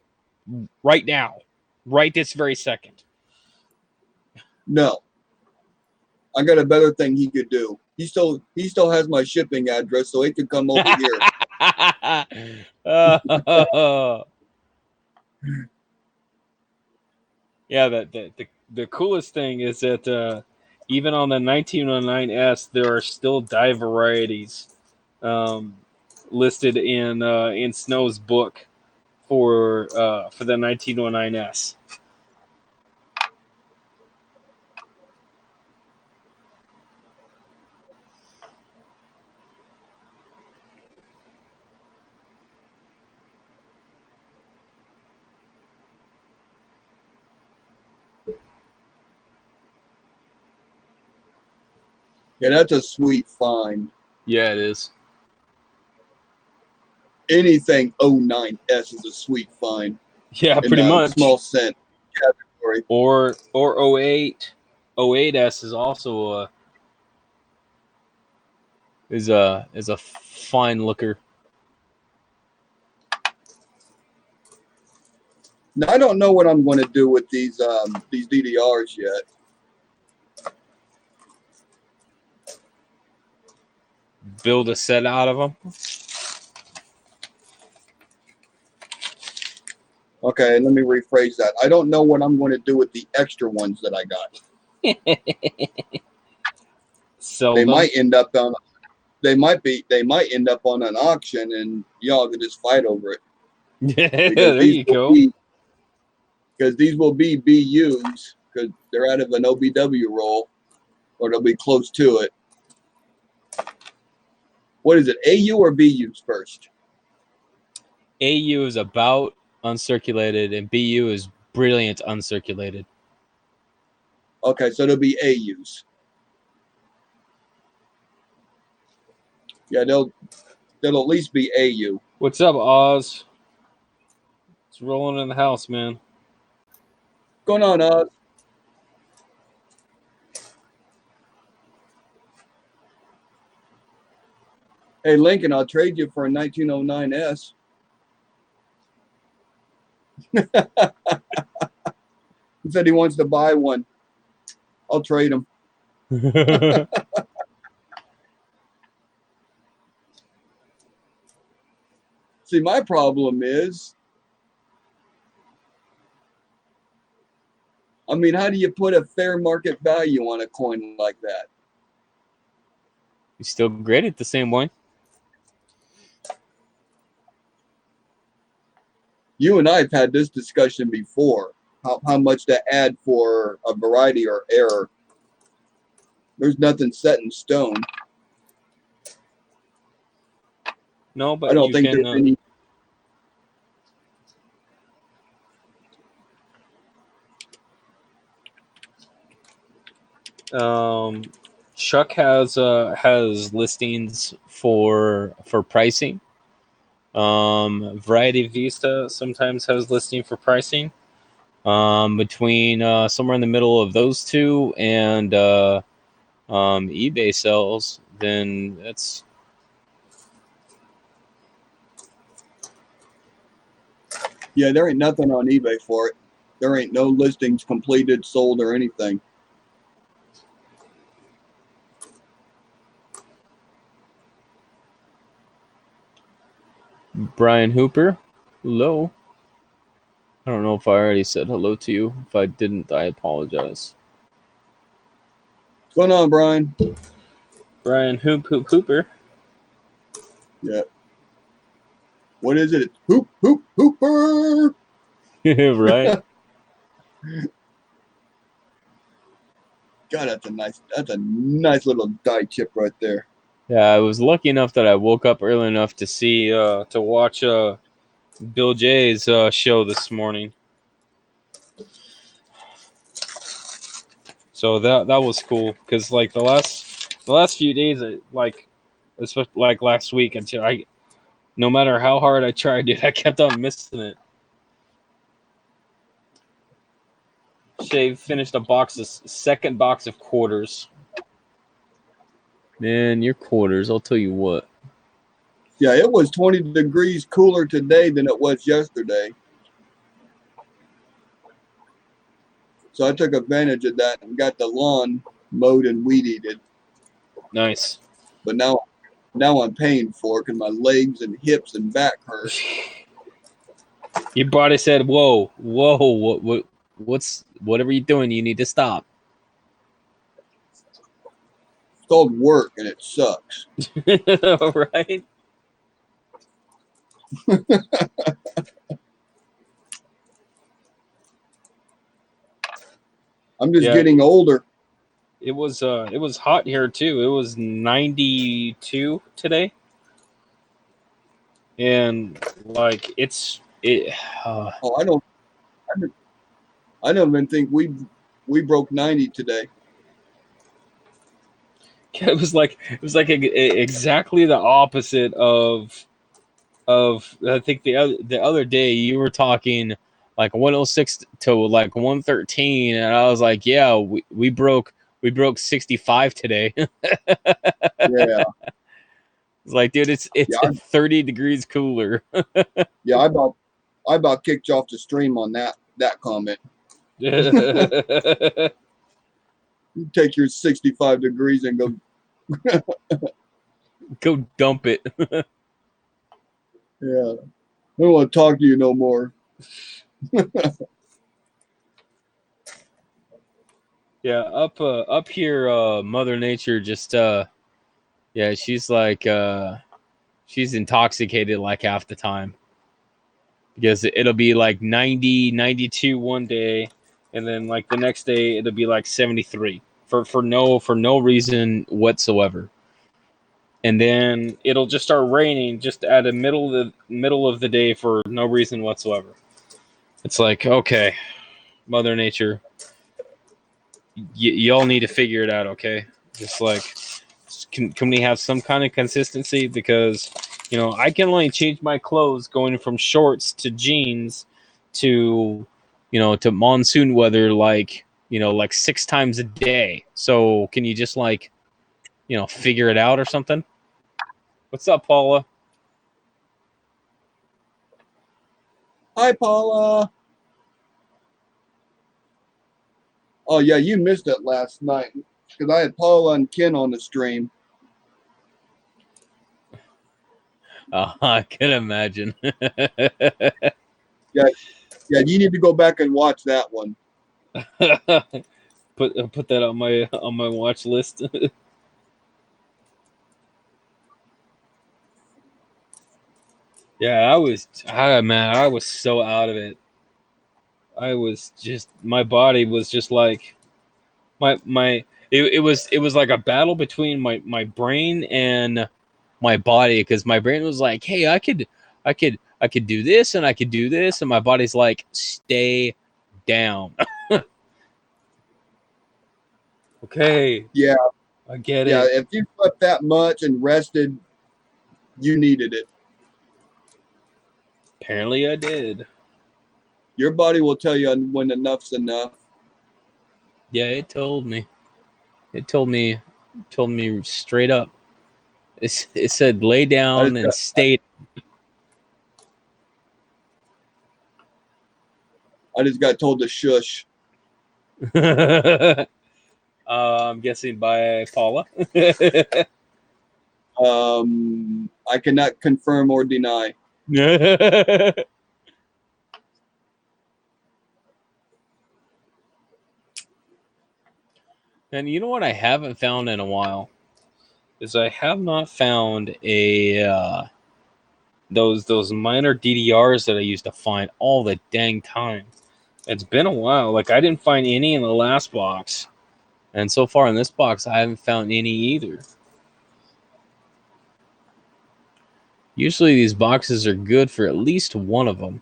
right now, right this very second. No. I got a better thing he could do. He still has my shipping address, so he could come over here. Yeah, the coolest thing is that even on the 1909S, there are still die varieties listed in Snow's book for the 1909S. Yeah, that's a sweet find. Yeah, it is. Anything 09S is a sweet find. Yeah, In pretty much. Small cent category. Or 08. 08S is also a fine looker. Now, I don't know what I'm going to do with these DDRs yet. Build a set out of them. Okay, let me rephrase that. I don't know what I'm going to do with the extra ones that I got. Sell They them. might end up on. They might end up on an auction, and y'all can just fight over it. Yeah, there you go. Because these will be BUs, because they're out of an OBW roll, or they'll be close to it. What is it, AU or BUs first? AU is about uncirculated, and BU is brilliant uncirculated. Okay, so they'll be AUs. Yeah, they'll at least be AU. What's up, Oz? It's rolling in the house, man. What's going on, Oz? Hey, Lincoln, I'll trade you for a 1909S. He said he wants to buy one. I'll trade him. See, my problem is, I mean, how do you put a fair market value on a coin like that? You still grade it the same way. You and I have had this discussion before. How much to add for a variety or error. There's nothing set in stone. No, but I don't you think can. there's any. Chuck has listings for pricing. Variety Vista sometimes has listing for pricing. Between somewhere in the middle of those two and eBay sells, then that's. Yeah, there ain't nothing on eBay for it. There ain't no listings completed, sold, or anything. Brian Hooper, hello. I don't know if I already said hello to you. If I didn't, I apologize. What's going on, Brian? Brian Hooper. Yeah. What is it? It's Hooper. Right. God, that's a nice little die chip right there. Yeah, I was lucky enough that I woke up early enough to see to watch Bill J's show this morning. So that was cool because like the last few days, especially like last week, until I no matter how hard I tried, dude, I kept on missing it. Shay finished second box of quarters. Man, your quarters, I'll tell you what. Yeah, it was 20 degrees cooler today than it was yesterday. So I took advantage of that and got the lawn mowed and weed eated. Nice. But now I'm paying for it because my legs and hips and back hurt. Your body said, "Whoa, whatever you're doing, you need to stop." It's called work and it sucks. Right? I'm just getting older. It was hot here too. It was 92 today. And like I don't even think we broke 90 today. it was like exactly the opposite of I think the other day you were talking like 106 to like 113 and I was like, yeah, we broke 65 today. Yeah. It's like, dude, it's 30 degrees cooler. Yeah, I about kicked you off the stream on that comment. You take your 65 degrees and go dump it. Yeah. I don't want to talk to you no more. Yeah, up here, Mother Nature just yeah, she's like she's intoxicated like half the time. Because it'll be like 90, 92 one day, and then like the next day it'll be like 73 for no reason whatsoever. And then it'll just start raining just at the middle of the day for no reason whatsoever. It's like, okay, Mother Nature, y'all need to figure it out, okay? Just like, can we have some kind of consistency? Because, you know, I can only change my clothes going from shorts to jeans to, you know, to monsoon weather, like, you know, like 6 times a day. So can you just like, you know, figure it out or something? What's up, Paula? Hi, Paula. Oh, yeah, you missed it last night because I had Paula and Ken on the stream. I can imagine. Yeah, you need to go back and watch that one. Put that on my watch list. Yeah, I was so out of it. I was just, my body was just like it was like a battle between my brain and my body, because my brain was like, hey, I could do this and I could do this, and my body's like, stay down. Okay. Yeah. I get it. Yeah, if you slept that much and rested, you needed it. Apparently I did. Your body will tell you when enough's enough. Yeah, it told me. It told me straight up. It said lay down and stay. I just got told to shush. I'm guessing by Paula. I cannot confirm or deny. And you know what I haven't found in a while is I have not found a those minor DDRs that I used to find all the dang time. It's been a while. Like, I didn't find any in the last box, and so far in this box I haven't found any either. Usually these boxes are good for at least one of them.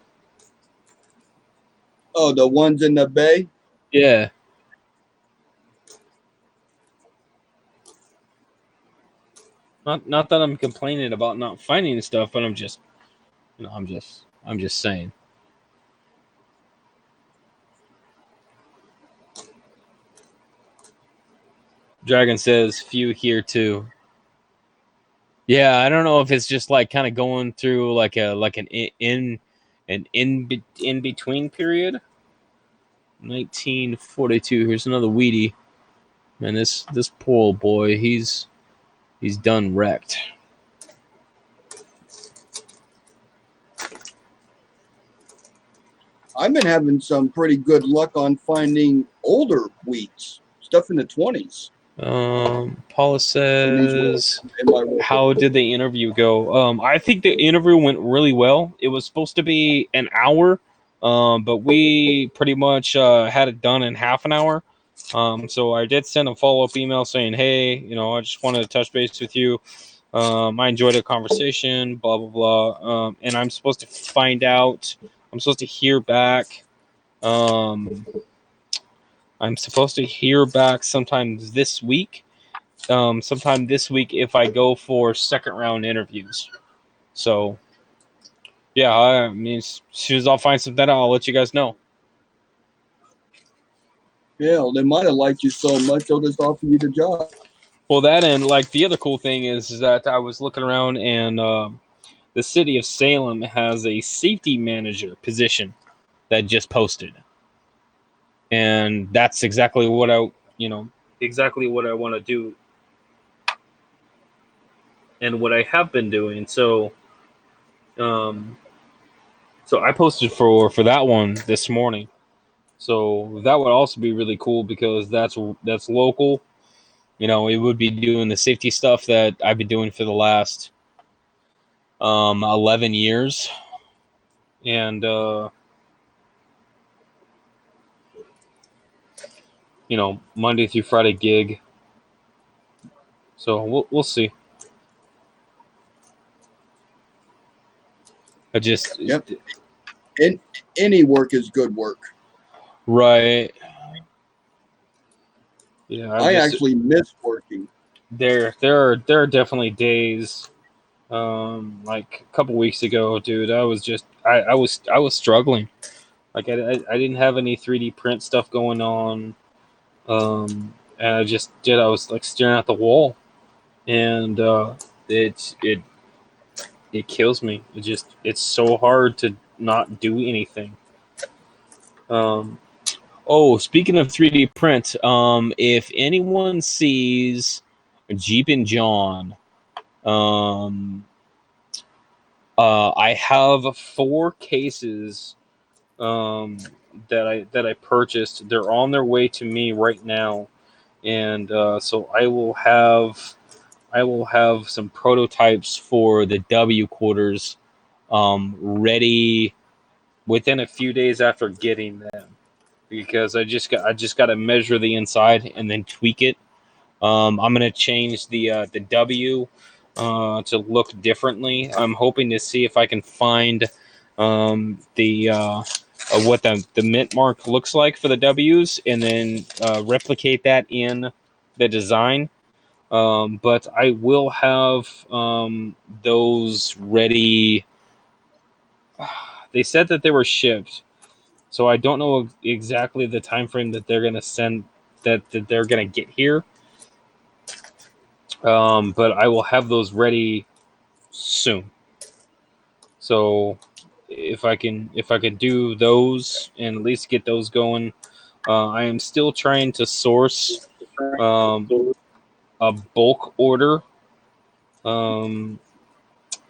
Oh, the ones in the bay? Yeah. Not that I'm complaining about not finding stuff, but I'm just, I'm just saying. Dragon says few here too. Yeah, I don't know if it's just like kind of going through like an in between period. 1942. Here's another Weedy. Man, this poor old boy, he's done wrecked. I've been having some pretty good luck on finding older wheats, stuff in the 20s. Paula In these says, in my how did the interview go? I think the interview went really well. It was supposed to be an hour, but we pretty much had it done in half an hour. So I did send a follow-up email saying, hey, I just wanted to touch base with you. I enjoyed the conversation, blah, blah, blah. And I'm supposed to find out, I'm supposed to hear back. I'm supposed to hear back sometime this week. Sometime this week if I go for second round interviews. So, yeah, I mean, as soon as I'll find something out, I'll let you guys know. Yeah, they might have liked you so much they'll just offer you the job. Well, that and like the other cool thing is that I was looking around and the city of Salem has a safety manager position that just posted, and that's exactly what exactly what I want to do, and what I have been doing. Um, so I posted for that one this morning. So that would also be really cool because that's local. It would be doing the safety stuff that I've been doing for the last 11 years, and Monday through Friday gig. So we'll see. I just Yep. And any work is good work. right. Yeah, I actually miss working. there are definitely days. Like a couple weeks ago, dude, I was struggling. Like I didn't have any 3D print stuff going on. And I was like staring at the wall, and it it kills me. It's so hard to not do anything. Um, oh, speaking of 3D print, if anyone sees Jeep and John, um, I have 4 cases that I purchased. They're on their way to me right now, and so I will have some prototypes for the W quarters ready within a few days after getting them, because I just got to measure the inside and then tweak it. I'm gonna change the W to look differently. I'm hoping to see if I can find the what the mint mark looks like for the W's, and then replicate that in the design. But I will have those ready. They said that they were shipped, so I don't know exactly the time frame that they're gonna send that they're gonna get here. But I will have those ready soon. So if I can do those and at least get those going, I am still trying to source a bulk order. Um,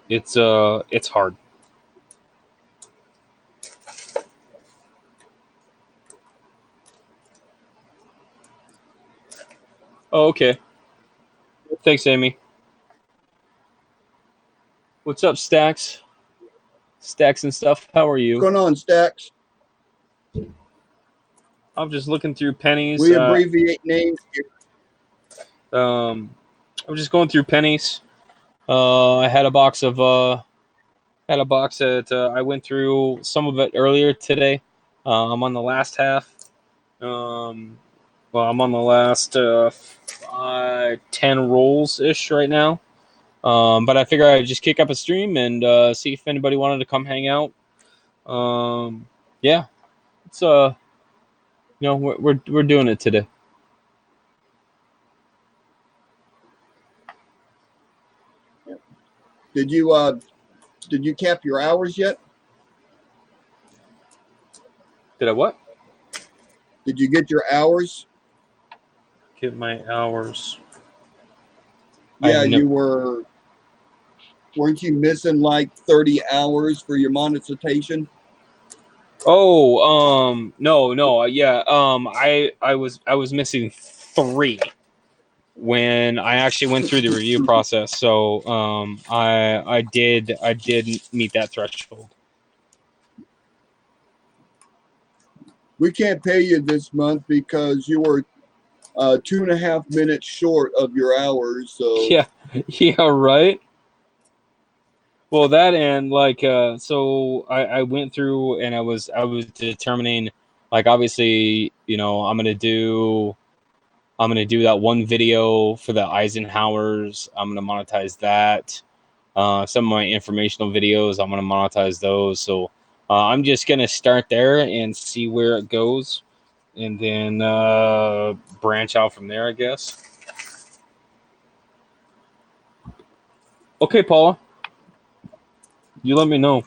it's hard. Oh, okay. Thanks, Amy. What's up, Stacks? Stacks and stuff. How are you? What's going on, Stacks? I'm just looking through Pennies. We abbreviate names here. I'm just going through Pennies. I had a box that I went through some of it earlier today. I'm on the last half. Well, I'm on the last 10 rolls ish right now. But I figured I'd just kick up a stream and see if anybody wanted to come hang out. Yeah, it's we're doing it today. Did you cap your hours yet? Did I what? Did you get your hours? Get my hours. Yeah, weren't you missing like 30 hours for your monetization? Oh, no, yeah. I was missing 3 when I actually went through the review process. So I did meet that threshold. We can't pay you this month because you were 2.5 minutes short of your hours. So Yeah, right. Well, that and like so I went through and I was determining, like, obviously, I'm gonna do that one video for the Eisenhowers. I'm gonna monetize that. Some of my informational videos, I'm gonna monetize those. So I'm just gonna start there and see where it goes, and then branch out from there, I guess. Okay, Paula, you let me know.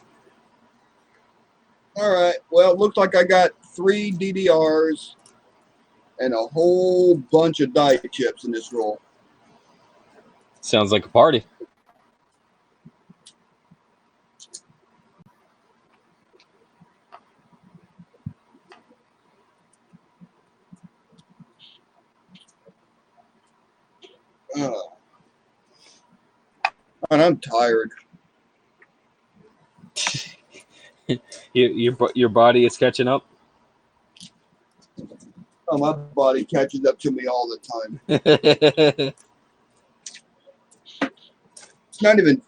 all right. Well, it looks like I got 3 DDRs and a whole bunch of die chips in this roll. Sounds like a party. And I'm tired. Your body is catching up. Oh, my body catches up to me all the time. It's not even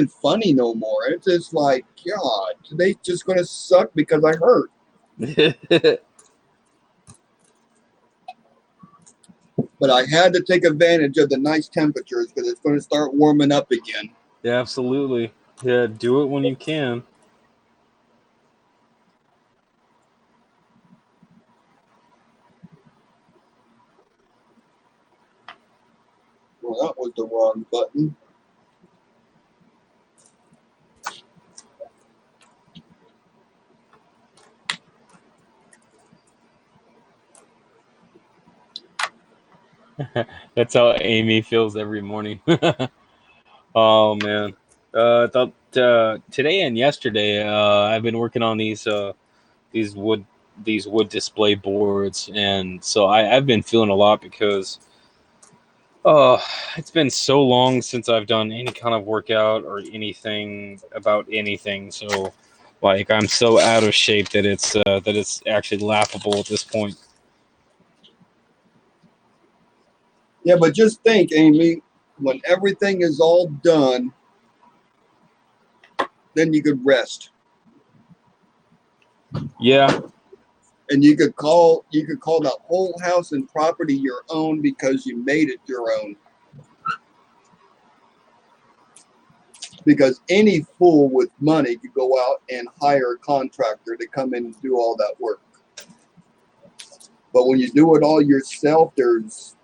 funny no more. It's just like, God, today's just gonna suck because I hurt. But I had to take advantage of the nice temperatures because it's going to start warming up again. Yeah, absolutely. Yeah, do it when you can. Well, that was the wrong button. That's how Amy feels every morning. Oh man, I thought today and yesterday I've been working on these wood these wood display boards, and so I've been feeling a lot because oh, it's been so long since I've done any kind of workout or anything about anything. So like I'm so out of shape that it's actually laughable at this point. Yeah, but just think, Amy, when everything is all done, then you could rest. Yeah, And you could call that whole house and property your own because you made it your own. Because any fool with money could go out and hire a contractor to come in and do all that work. But when you do it all yourself, there's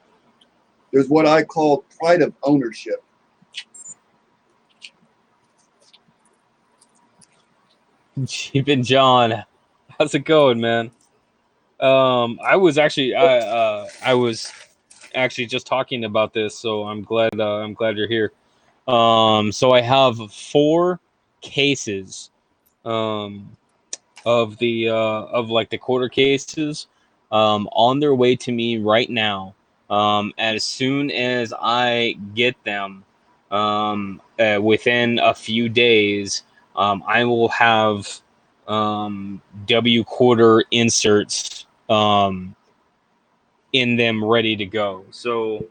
what I call pride of ownership. Jeep and John, how's it going, man? I was actually just talking about this, so I'm glad you're here. So I have 4 cases um, of like the quarter cases on their way to me right now. As soon as I get them, within a few days, I will have W quarter inserts in them ready to go. So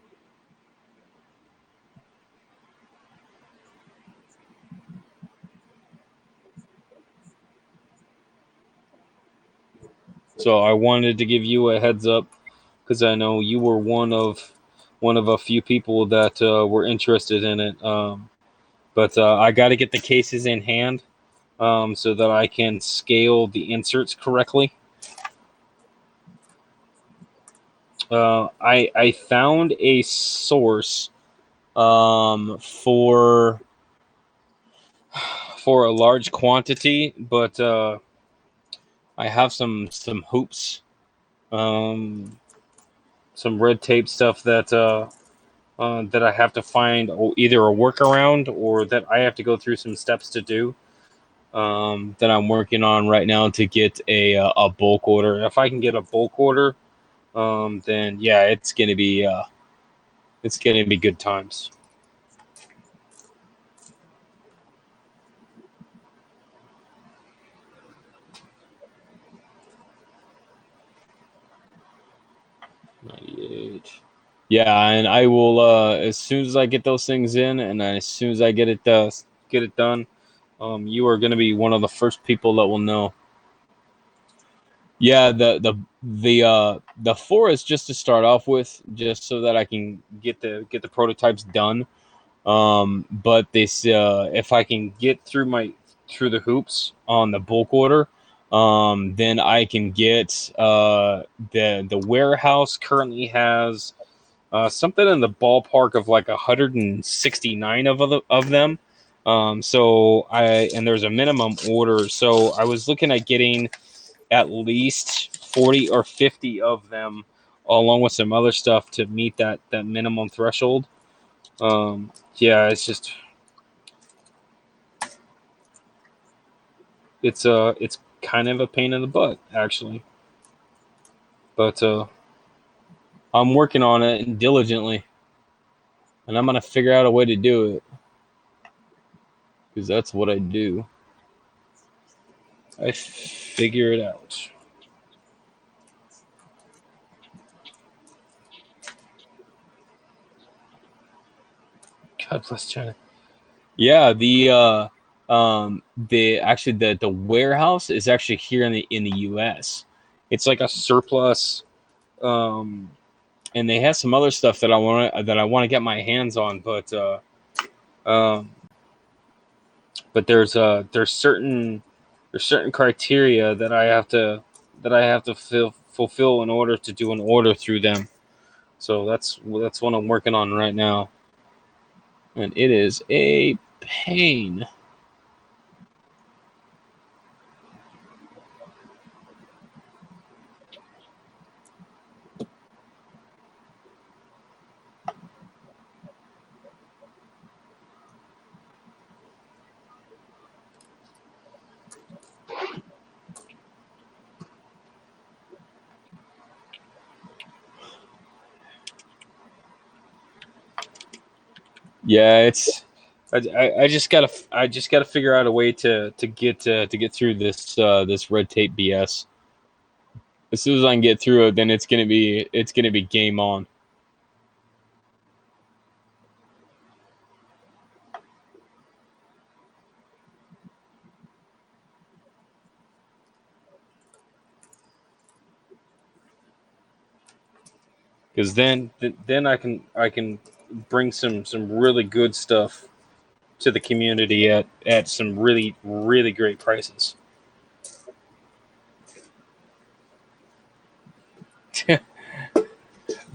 I wanted to give you a heads up because I know you were one of one of a few people that were interested in it. But I got to get the cases in hand so that I can scale the inserts correctly. I found a source for a large quantity, but I have some hoops, um, some red tape stuff that I have to find either a workaround or that I have to go through some steps to do. That I'm working on right now to get a bulk order. If I can get a bulk order, then yeah, it's gonna be good times. '98. Yeah, and I will as soon as I get those things in, and as soon as I get it done, you are going to be one of the first people that will know. Yeah, the four is just to start off with, just so that I can get the prototypes done. But this if I can get through the hoops on the bulk order, then I can get the warehouse currently has something in the ballpark of like 169 of them. And there's a minimum order. So I was looking at getting at least 40 or 50 of them, along with some other stuff to meet that minimum threshold. Yeah, it's kind of a pain in the butt actually, but I'm working on it diligently, and I'm gonna figure out a way to do it because that's what I do. I figure it out. God bless China. Yeah, the warehouse is actually here in the U.S. It's like a surplus, um, and they have some other stuff that I want to get my hands on, um, but there's certain criteria that I have to fulfill in order to do an order through them. So that's what I'm working on right now, and it is a pain. Yeah, it's I just gotta figure out a way to get through this red tape BS. As soon as I can get through it, then it's gonna be game on. Because then I can bring some really good stuff to the community at some really great prices.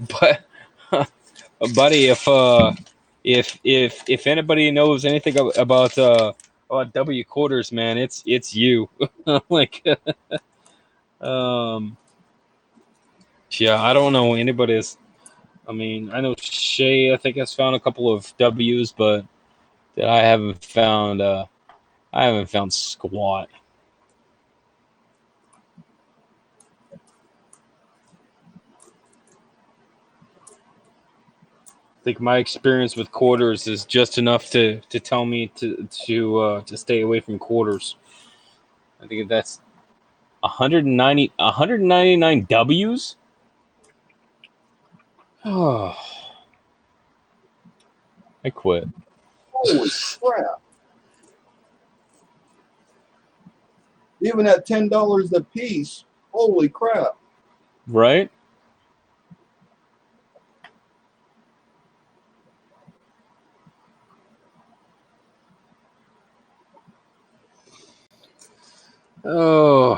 But buddy, if anybody knows anything about W quarters, man, it's you. Like um yeah, I don't know anybody's. I mean, I know Shay, I think, has found a couple of W's, but that I haven't found squat. I think my experience with quarters is just enough to tell me to stay away from quarters. I think that's 199 W's. Oh, I quit. Holy crap! Even at $10 a piece, holy crap! Right? Oh,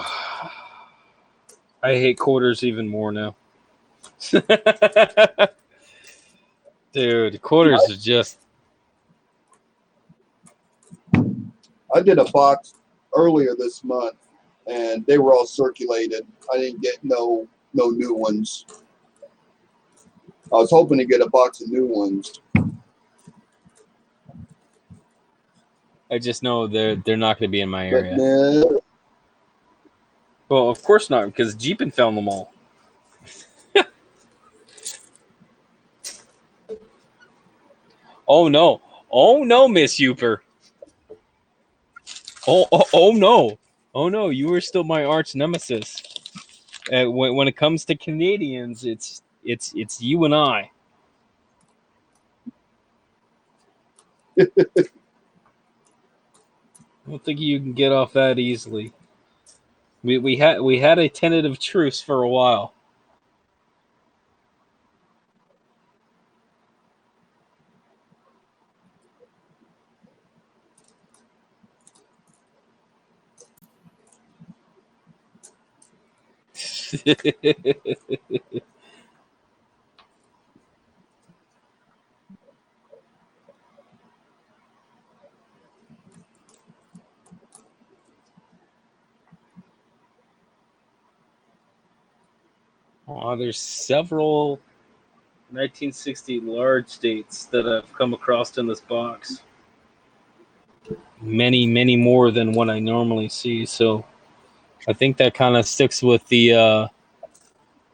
I hate quarters even more now. Dude, quarters are just. I did a box earlier this month, and they were all circulated. I didn't get no new ones. I was hoping to get a box of new ones. I just know they're not going to be in my But area. no, Well, of course not, because Jeepin found them all. Oh no! Oh no, Miss Uper! Oh no! Oh no! You are still my arch nemesis. When it comes to Canadians, it's you and I. I don't think you can get off that easily. We had a tentative truce for a while. There's several 1960 large dates that I've come across in this box. Many more than what I normally see. So I think that kind of sticks with the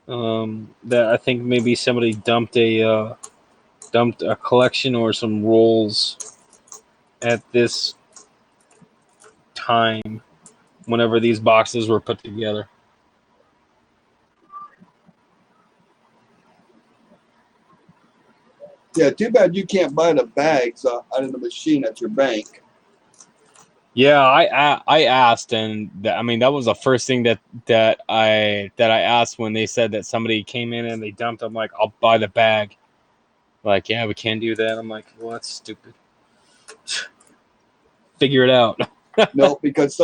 that I think maybe somebody dumped a collection or some rolls at this time whenever these boxes were put together. yeah, too bad you can't buy the bags out of the machine at your bank. Yeah, I asked, and I mean that was the first thing that I asked when they said that somebody came in and they dumped. I'm like, I'll buy the bag. Like, yeah, we can't do that. I'm like, well, that's stupid. Figure it out. No, because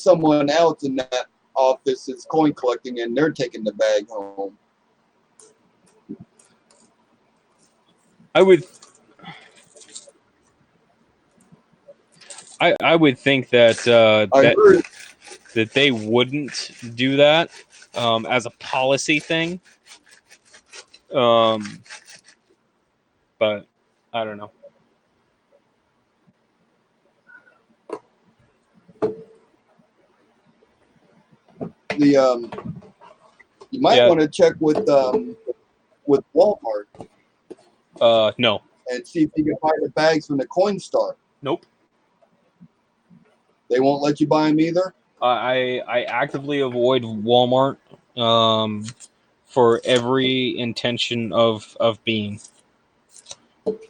someone else in that office is coin collecting and they're taking the bag home. I would I would think that I heard, that they wouldn't do that as a policy thing. Um, but I don't know. the you might Yeah. want to check with Walmart No. and see if you can buy the bags from the Coinstar. Nope. They won't let you buy them either. I actively avoid Walmart for every intention of being.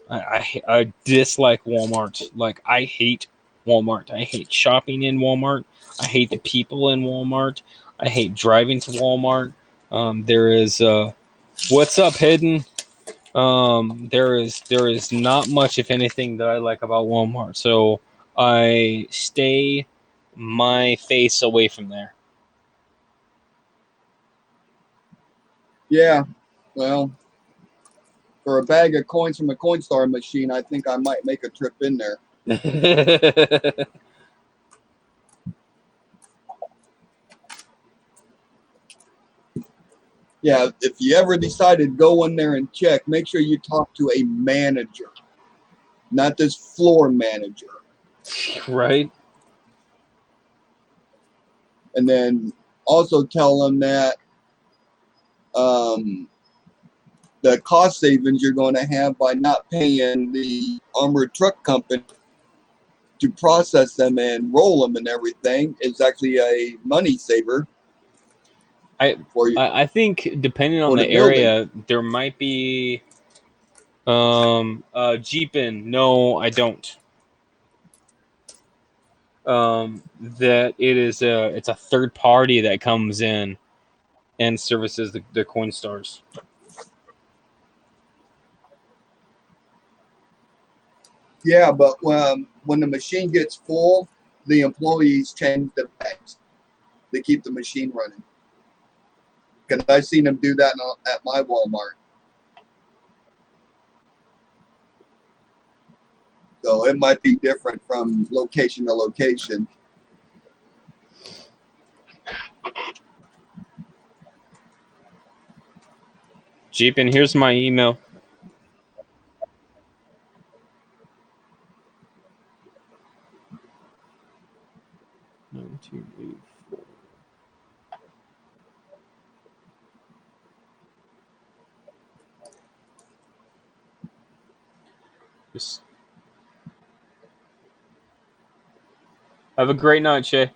I dislike Walmart. Like, I hate Walmart. I hate shopping in Walmart. I hate the people in Walmart. I hate driving to Walmart. There is what's up, Hidden? There is not much, if anything, that I like about Walmart. So I stay my face away from there. Yeah, well, for a bag of coins from a Coinstar machine, I think I might make a trip in there. Yeah, if you ever decided to go in there and check, make sure you talk to a manager, not this floor manager. Right? And then also tell them that the cost savings you're going to have by not paying the armored truck company to process them and roll them and everything is actually a money saver for you I think depending on for the the building. area, there might be Jeepin. No, I don't. That it's a third party that comes in and services the coin stars. Yeah, but when the machine gets full, the employees change the bags to keep the machine running. Because I've seen them do that at my Walmart. So it might be different from location to location. Jeep, and here's my email. Just have a great night, Shay.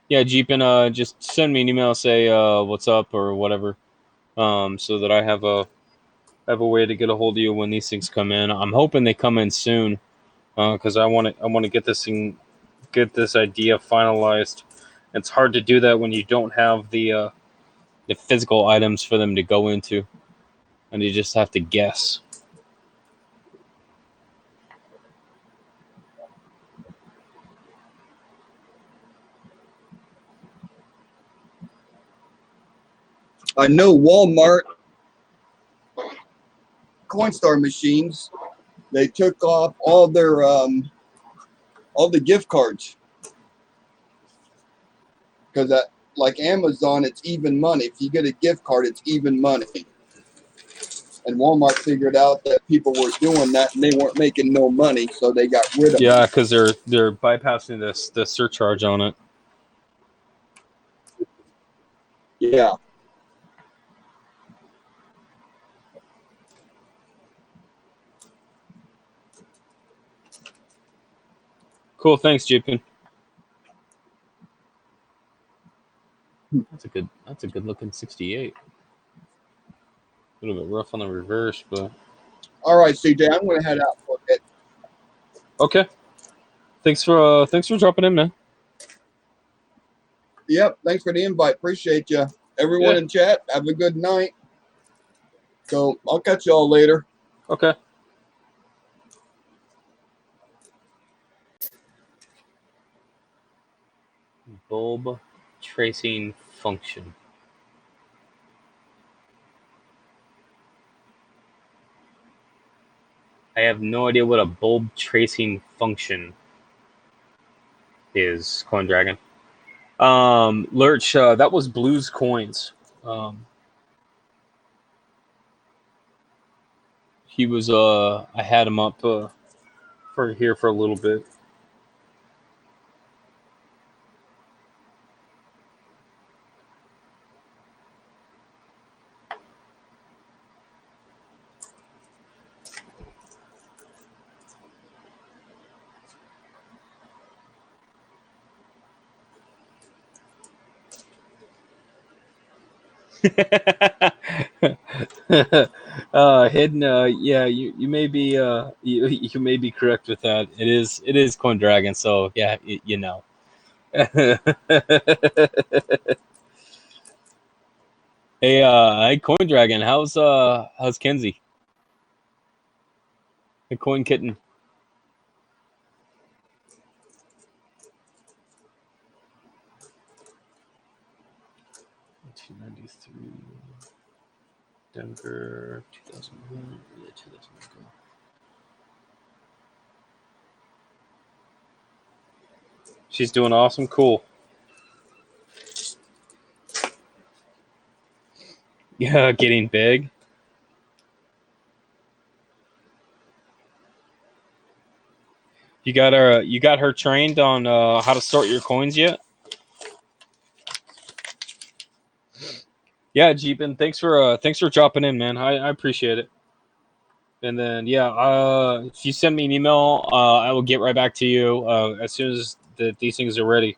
Yeah, Jeep, and just send me an email, say what's up or whatever, so that I have a way to get a hold of you when these things come in. I'm hoping they come in soon, because I want to get this idea finalized. It's hard to do that when you don't have the physical items for them to go into, and you just have to guess. I know Walmart Coinstar machines, they took off all their all the gift cards. Because like Amazon, it's even money. If you get a gift card, it's even money. And Walmart figured out that people were doing that and they weren't making no money, so they got rid of Yeah, them. because they're bypassing the surcharge on it. Yeah. Cool, thanks, Jeepin. That's a good looking 68. A little bit rough on the reverse, but All right, CJ, I'm going to head out for a bit. okay. Thanks for dropping in, man. Yep, thanks for the invite. Appreciate you. Everyone in chat, have a good night. So I'll catch y'all later. Okay. Bulb tracing function. I have no idea what a bulb tracing function is, Coin Dragon. Lurch, that was Blues Coins. He was I had him up for here for a little bit. Hidden, yeah, you may be you may be correct with that. It is Coin Dragon, so yeah, you know. Hey, Coin Dragon, how's Kenzie? The Coin Kitten. Denver, 2001, yeah, 2001. She's doing awesome. Cool. Yeah, getting big. You got her trained on how to sort your coins yet? Yeah, Jeepin, thanks for dropping in, man. I appreciate it. And then yeah, if you send me an email, I will get right back to you as soon as these things are ready.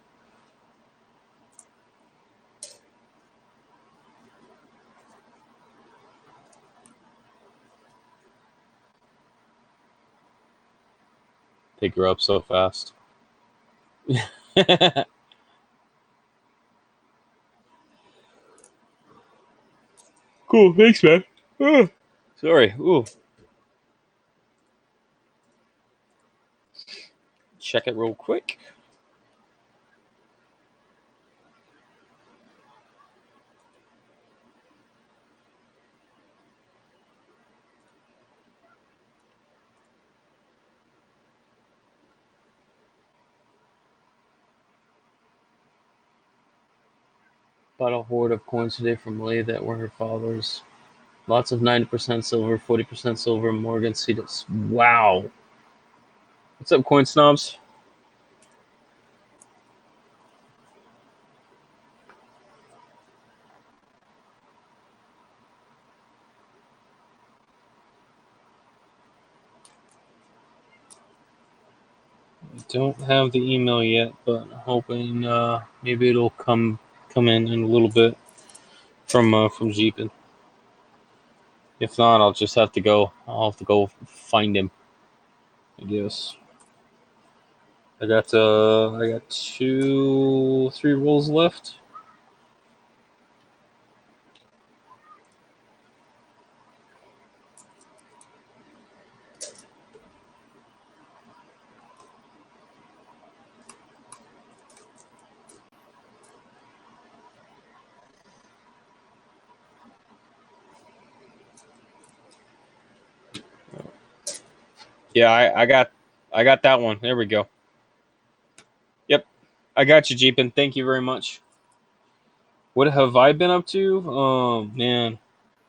They grow up so fast. Cool, thanks, man. Sorry. Ooh. check it real quick. Bought a hoard of coins today from Lay that were her father's. Lots of 90% silver, 40% silver, Morgan Cetus. Wow. What's up, coin snobs? Don't have the email yet, but hoping maybe it'll come in a little bit from Jeepin. If not, I'll just have to go. I'll have to go find him, I guess. I got 3 rolls left. Yeah, I got that one. There we go. Yep, I got you, Jeepin. Thank you very much. What have I been up to? Oh man,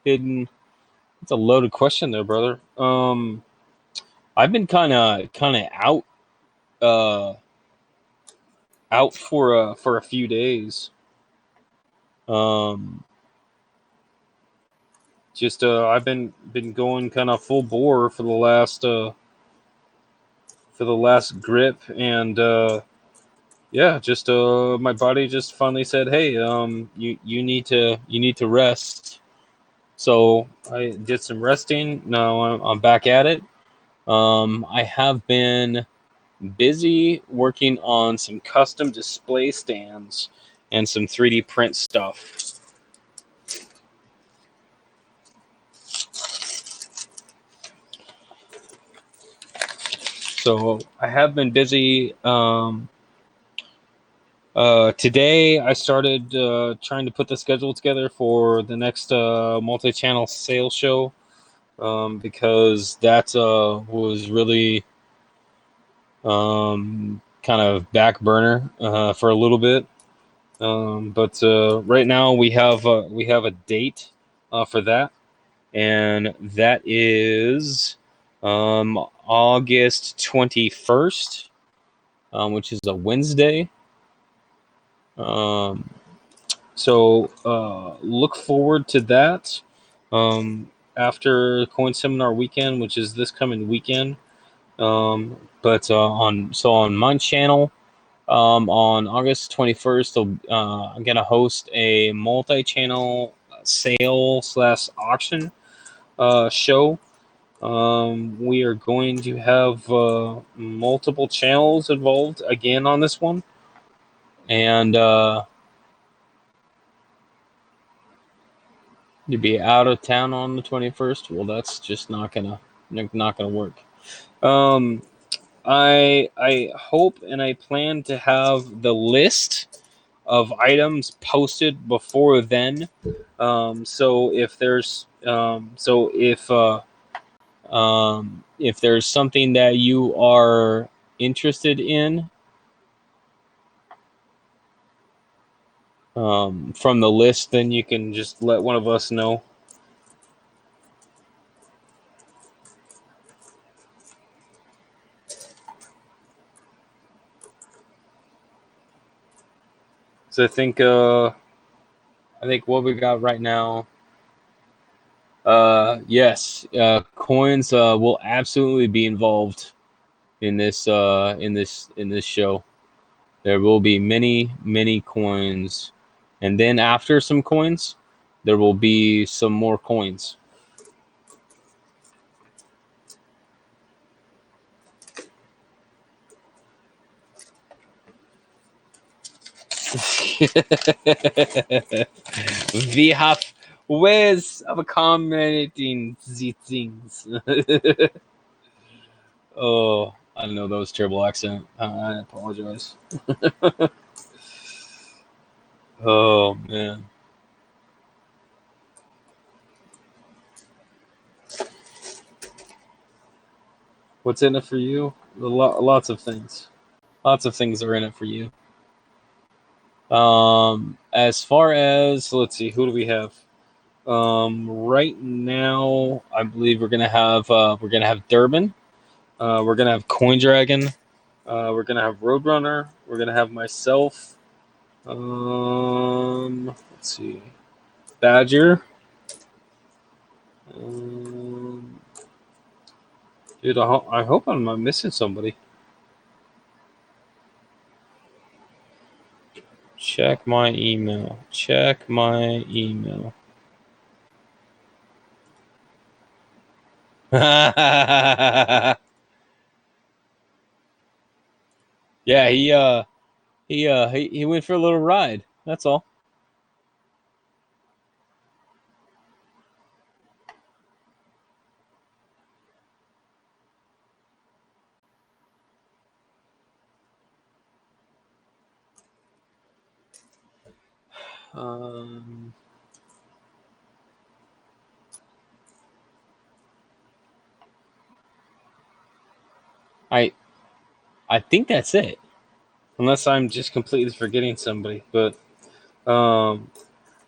hidden. It's a loaded question there, brother. I've been kind of out for a few days. Just I've been going kind of full bore for the last grip, and yeah, just my body just finally said, hey, you need to rest. So I did some resting. Now I'm back at it. I have been busy working on some custom display stands and some 3D print stuff. So I have been busy. Today I started trying to put the schedule together for the next multi-channel sales show, because that was really kind of back burner for a little bit. But right now we have a date for that, and that is August 21st, which is a Wednesday. So look forward to that after Coin Seminar weekend, which is this coming weekend. But on my channel, on August 21st, I'm gonna host a multi-channel sale / auction show. We are going to have multiple channels involved again on this one, and to be out of town on the 21st, well, that's just not gonna work. I hope and I plan to have the list of items posted before then. So if there's if there's something that you are interested in from the list, then you can just let one of us know. So I think what we got right now. Yes, coins will absolutely be involved in this show. There will be many coins, and then after some coins, there will be some more coins. We have ways of accommodating the things. Oh, I know that was a terrible accent. I apologize. Oh man. What's in it for you? Lots of things. Lots of things are in it for you. As far as let's see, who do we have? Right now, I believe we're gonna have Durbin. We're gonna have Coin Dragon. We're gonna have Roadrunner. We're gonna have myself. Let's see, Badger. Um, dude, I hope I'm not missing somebody. Check my email. Check my email. Yeah, he went for a little ride. That's all. Um, I I think that's it. Unless I'm just completely forgetting somebody, but um,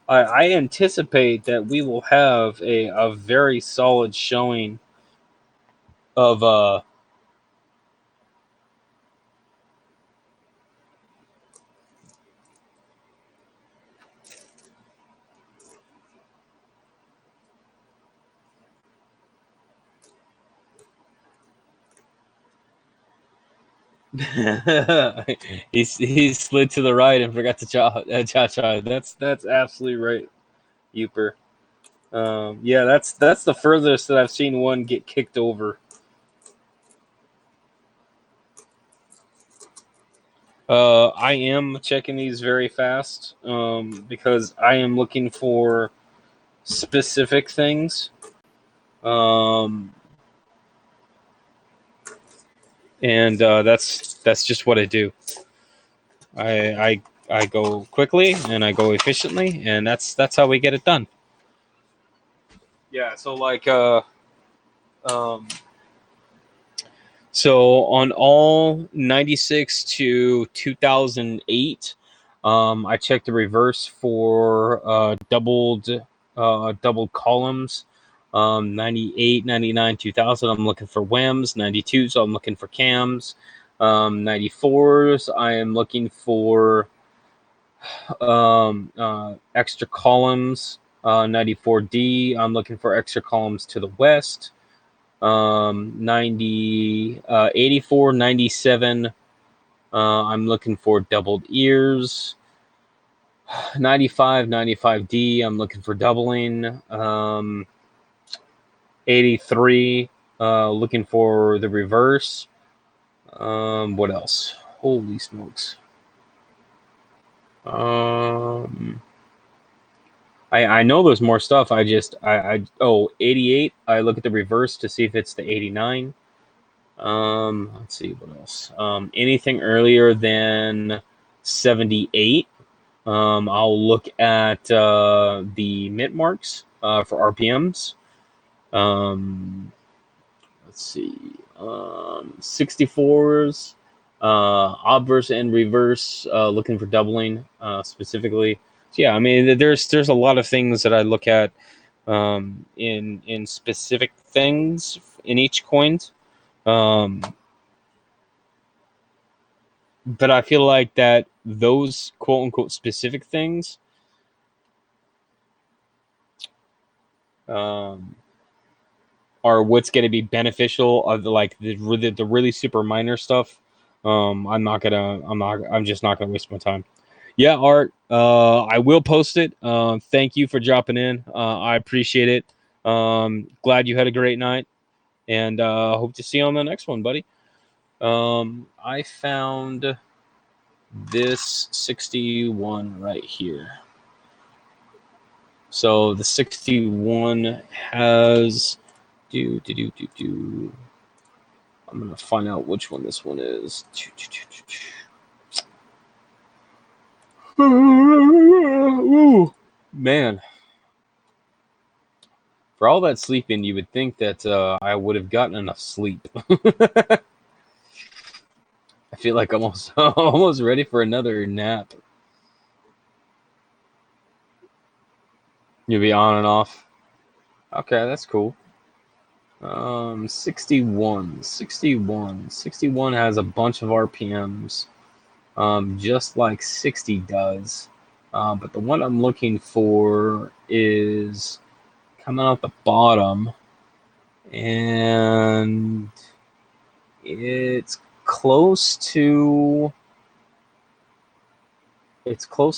I anticipate that we will have a very solid showing of he slid to the right and forgot to cha. That's absolutely right, Uper. Yeah, that's the furthest that I've seen one get kicked over. I am checking these very fast because I am looking for specific things. Um, and that's just what I do. I go quickly and I go efficiently, and that's how we get it done. Yeah. Um, so on all 96 to 2008, I checked the reverse for doubled columns. 98, 99, 2000, I'm looking for WEMs. 92, so I'm looking for CAMs. 94s, I am looking for extra columns. 94D, I'm looking for extra columns to the west. 84, 97, I'm looking for doubled ears. 95, 95D, I'm looking for doubling. 83, looking for the reverse. What else? Holy smokes. I know there's more stuff. I 88, I look at the reverse to see if it's the 89. Let's see what else. Anything earlier than 78, I'll look at the mint marks for RPMs. Let's see. 64s, obverse and reverse, looking for doubling specifically. So yeah, I mean, there's a lot of things that I look at in specific things in each coin. Um, but I feel like that those quote unquote specific things um, are what's going to be beneficial of the really super minor stuff. I'm just not gonna waste my time. Yeah, Art. I will post it. Thank you for dropping in. I appreciate it. Glad you had a great night, and hope to see you on the next one, buddy. I found this 61 right here. So the 61 has I'm gonna find out which one this one is. Ooh, man. For all that sleeping, you would think that I would have gotten enough sleep. I feel like I'm almost ready for another nap. You'll be on and off. Okay, that's cool. 61 has a bunch of RPMs, just like 60 does. But the one I'm looking for is coming out the bottom, and it's close to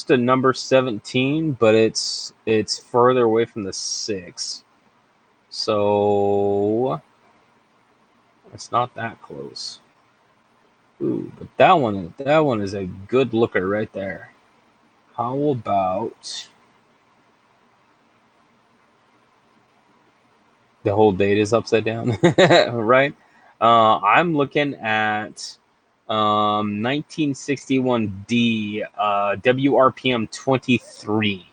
number 17, but it's further away from the 6. So it's not that close. Ooh, but that one is a good looker right there. How about the whole date is upside down, right? I'm looking at 1961D, WRPM 23,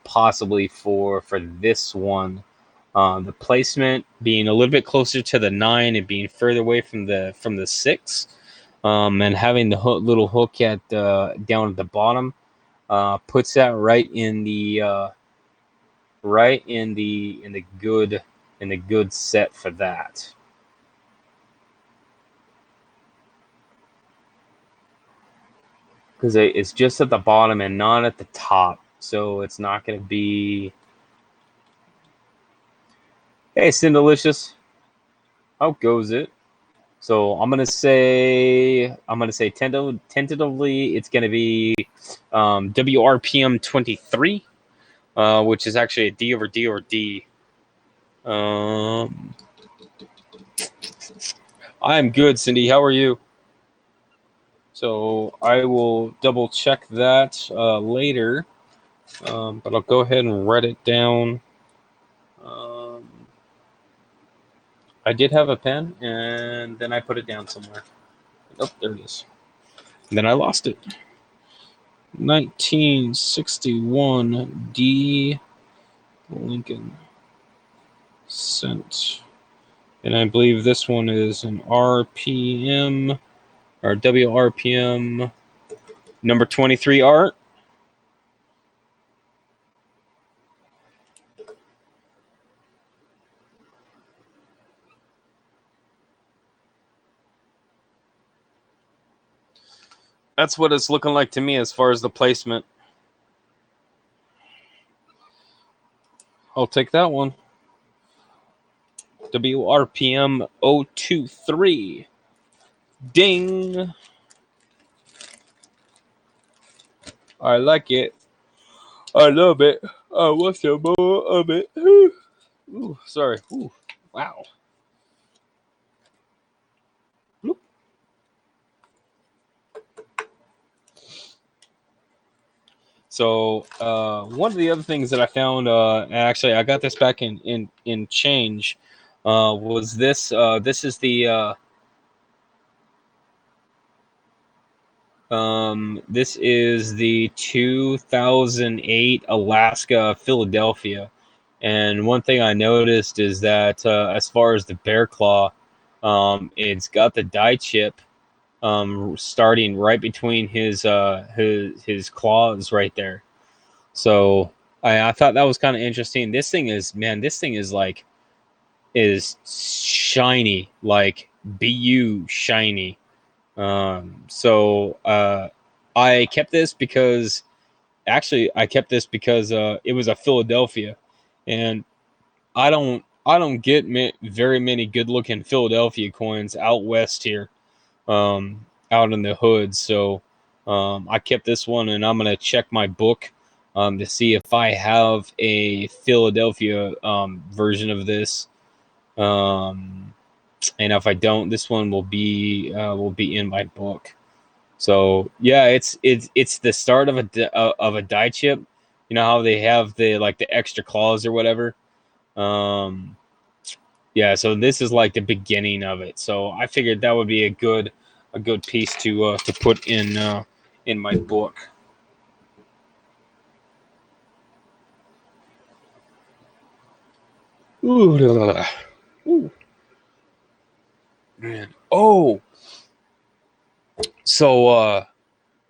possibly for this one. The placement being a little bit closer to the 9 and being further away from the 6, and having the little hook at down at the bottom puts that right in the good set for that. Because it's just at the bottom and not at the top, so it's not going to be. Hey, Cindelicious, how goes it? So I'm gonna say tentatively it's gonna be WRPM 23, which is actually a D over D over D. I'm good, Cindy. How are you? So I will double check that later, but I'll go ahead and write it down. I did have a pen, and then I put it down somewhere. Oh, there it is. And then I lost it. 1961 D Lincoln cent. And I believe this one is an RPM or WRPM number 23 art. That's what it's looking like to me as far as the placement. I'll take that one. WRPM 023. Ding. I like it. I love it. I want some more of it. Ooh, sorry. Ooh, wow. Bloop. So one of the other things that I found, actually I got this back in change, was this. This is the this is the 2008 Alaska Philadelphia, and one thing I noticed is that as far as the bear claw, it's got the die chip starting right between his claws right there. So I thought that was kind of interesting. This thing is like is shiny, like BU shiny. So I kept this because it was a Philadelphia, and I don't get very many good looking Philadelphia coins out west here, out in the hood. So I kept this one, and I'm gonna check my book to see if I have a Philadelphia version of this. And if I don't, this one will be in my book. So yeah, it's the start of a die chip. You know how they have the extra claws or whatever. Yeah, so this is like the beginning of it. So I figured that would be a good piece to put in my book. Ooh, ooh, man. Oh, so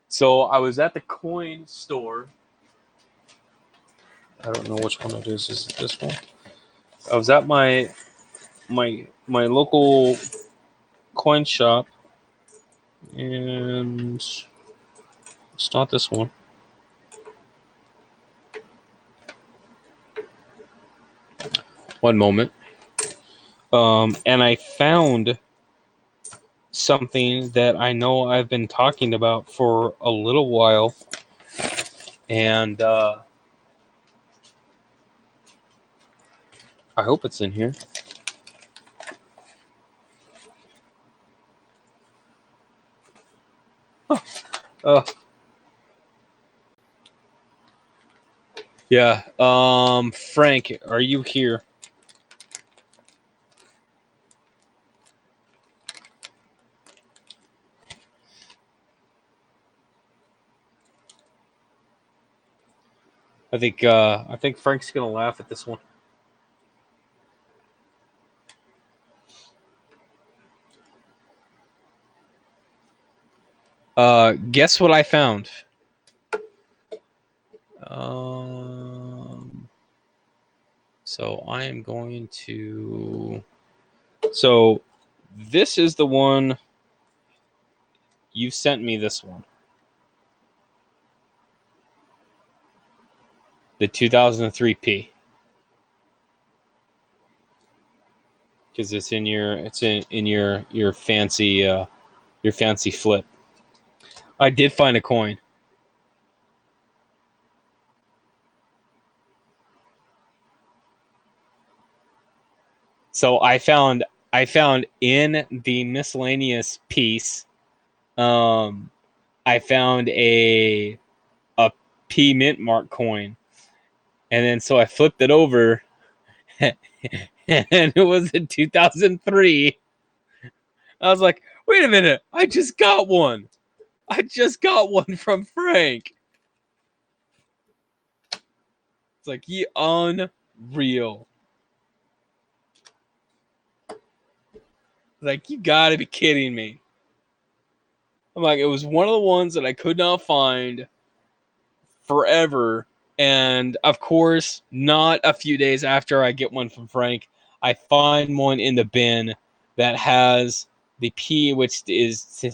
so I was at the coin store. I don't know which one it is. Is it this one? I was at my local coin shop, and it's not this one. One moment. And I found something that I know I've been talking about for a little while, and I hope it's in here. Oh, yeah. Frank, are you here? I think Frank's gonna laugh at this one. Guess what I found? Um, so I am going to. So this is the one you sent me. This one, the 2003P, because it's in your fancy flip. I did find a coin. So I found in the miscellaneous piece, I found a P mint mark coin, and then so I flipped it over, and it was in 2003. I was like, wait a minute, I just got one. I just got one from Frank. It's like, he unreal. Like, you gotta be kidding me. I'm like, it was one of the ones that I could not find forever. And of course, not a few days after I get one from Frank, I find one in the bin that has the P, which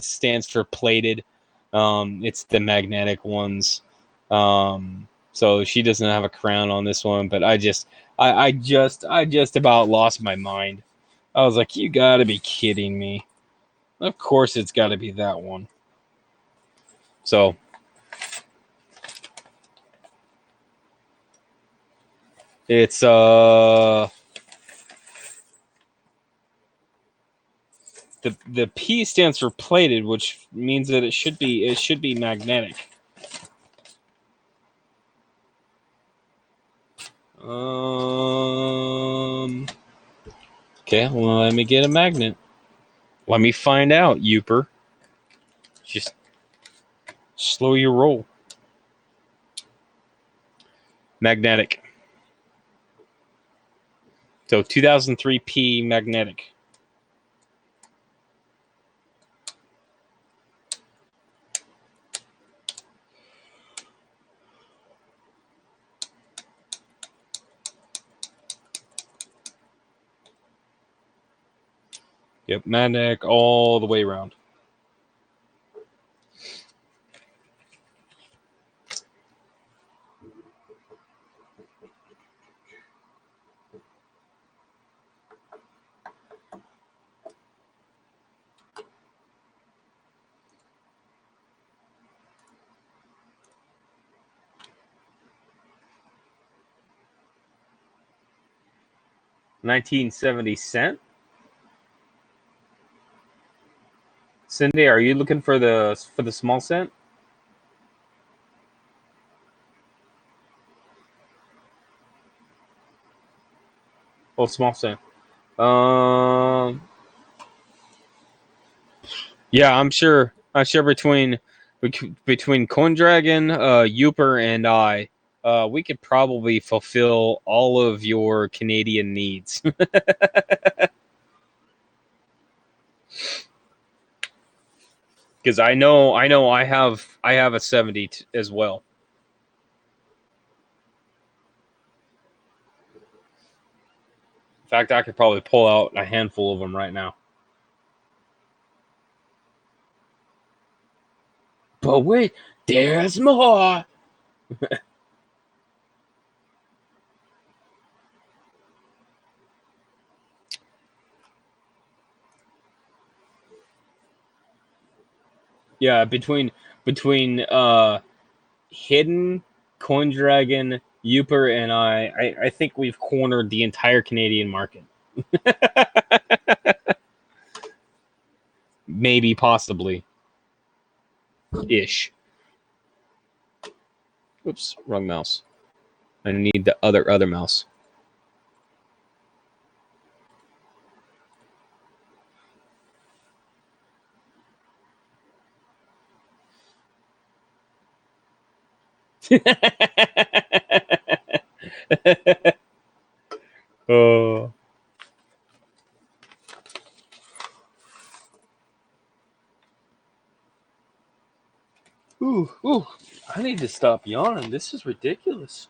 stands for plated. It's the magnetic ones. So she doesn't have a crown on this one, but I just about lost my mind. I was like, you gotta be kidding me. Of course it's gotta be that one. So it's the P stands for plated, which means that it should be magnetic. Okay, well, let me get a magnet. Let me find out, Youper. Just slow your roll. Magnetic. So 2003P magnetic. Yep, magnetic all the way around. $19.70. Cindy, are you looking for the small cent? Oh, small cent. Um, yeah, I'm sure. I'm sure between Coin Dragon, Youper, and I, we could probably fulfill all of your Canadian needs. Because I have a 70 as well. In fact, I could probably pull out a handful of them right now. But wait, there's more. Yeah, between Hidden, Coin Dragon, Youper, and I think we've cornered the entire Canadian market. Maybe, possibly, ish. Oops, wrong mouse. I need the other mouse. Oh. Ooh, I need to stop yawning. This is ridiculous.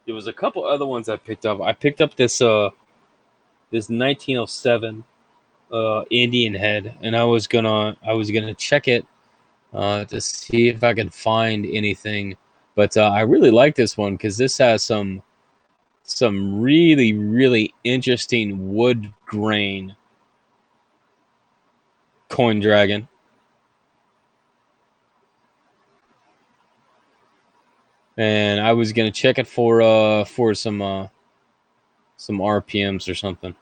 There was a couple other ones I picked up. I picked up this 1907 Indian head, and I was gonna check it to see if I could find anything. But I really like this one because this has some really interesting wood grain coin dragon. And I was gonna check it for some RPMs or something.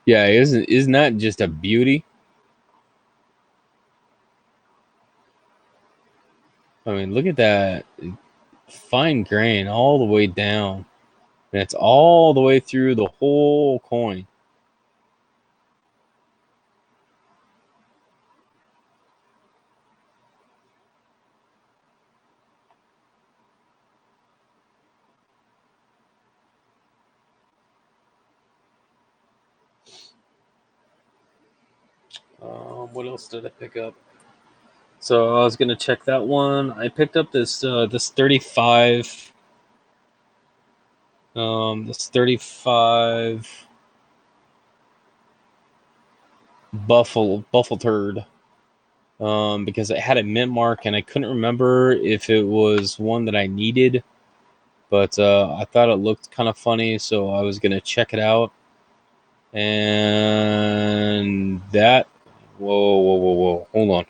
Yeah, isn't that just a beauty? I mean, look at that fine grain all the way down. And it's all the way through the whole coin. What else did I pick up? So I was gonna check that one. I picked up this 35. This 35 buffle turd. Because it had a mint mark and I couldn't remember if it was one that I needed, but I thought it looked kind of funny, so I was gonna check it out. And that, whoa, hold on.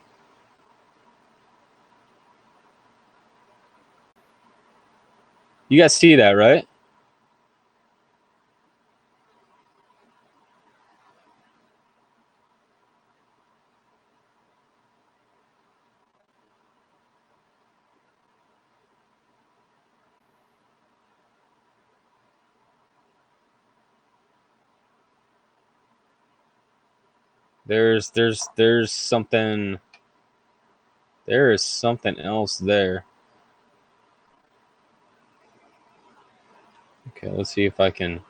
You guys see that, right? There's something. There is something else there. Okay, let's see if I can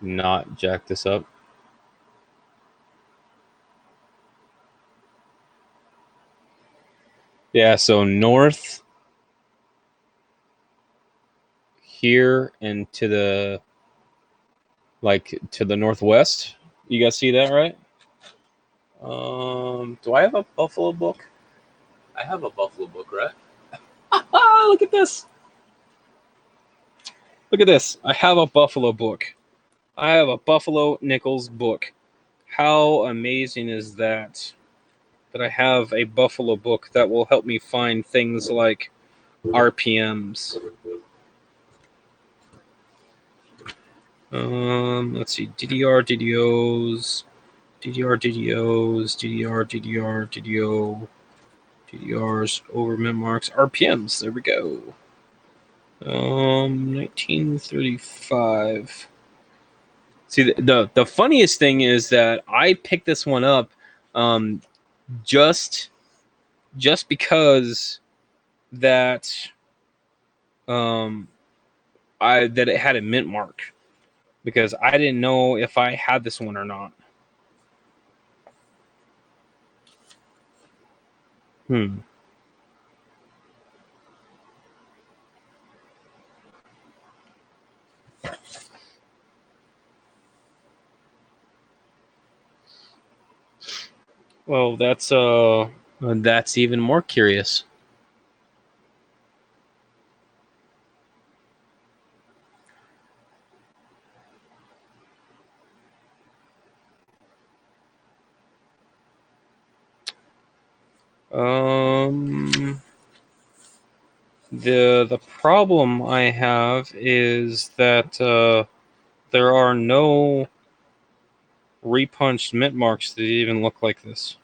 not jack this up. Yeah, so north here and to the northwest. You guys see that, right? Do I have a buffalo book? I have a buffalo book, right? Ah, look at this. Look at this. I have a buffalo book. I have a Buffalo Nichols book. How amazing is that? That I have a Buffalo book that will help me find things like RPMs. Let's see. DDR, DDOs, DDR, DDOs, DDR, DDR, DDO, DDRs over min marks, RPMs. There we go. 1935. See, the funniest thing is that I picked this one up, just because that that it had a mint mark, because I didn't know if I had this one or not. Well, that's even more curious. The problem I have is that there are no repunched mint marks that even look like this.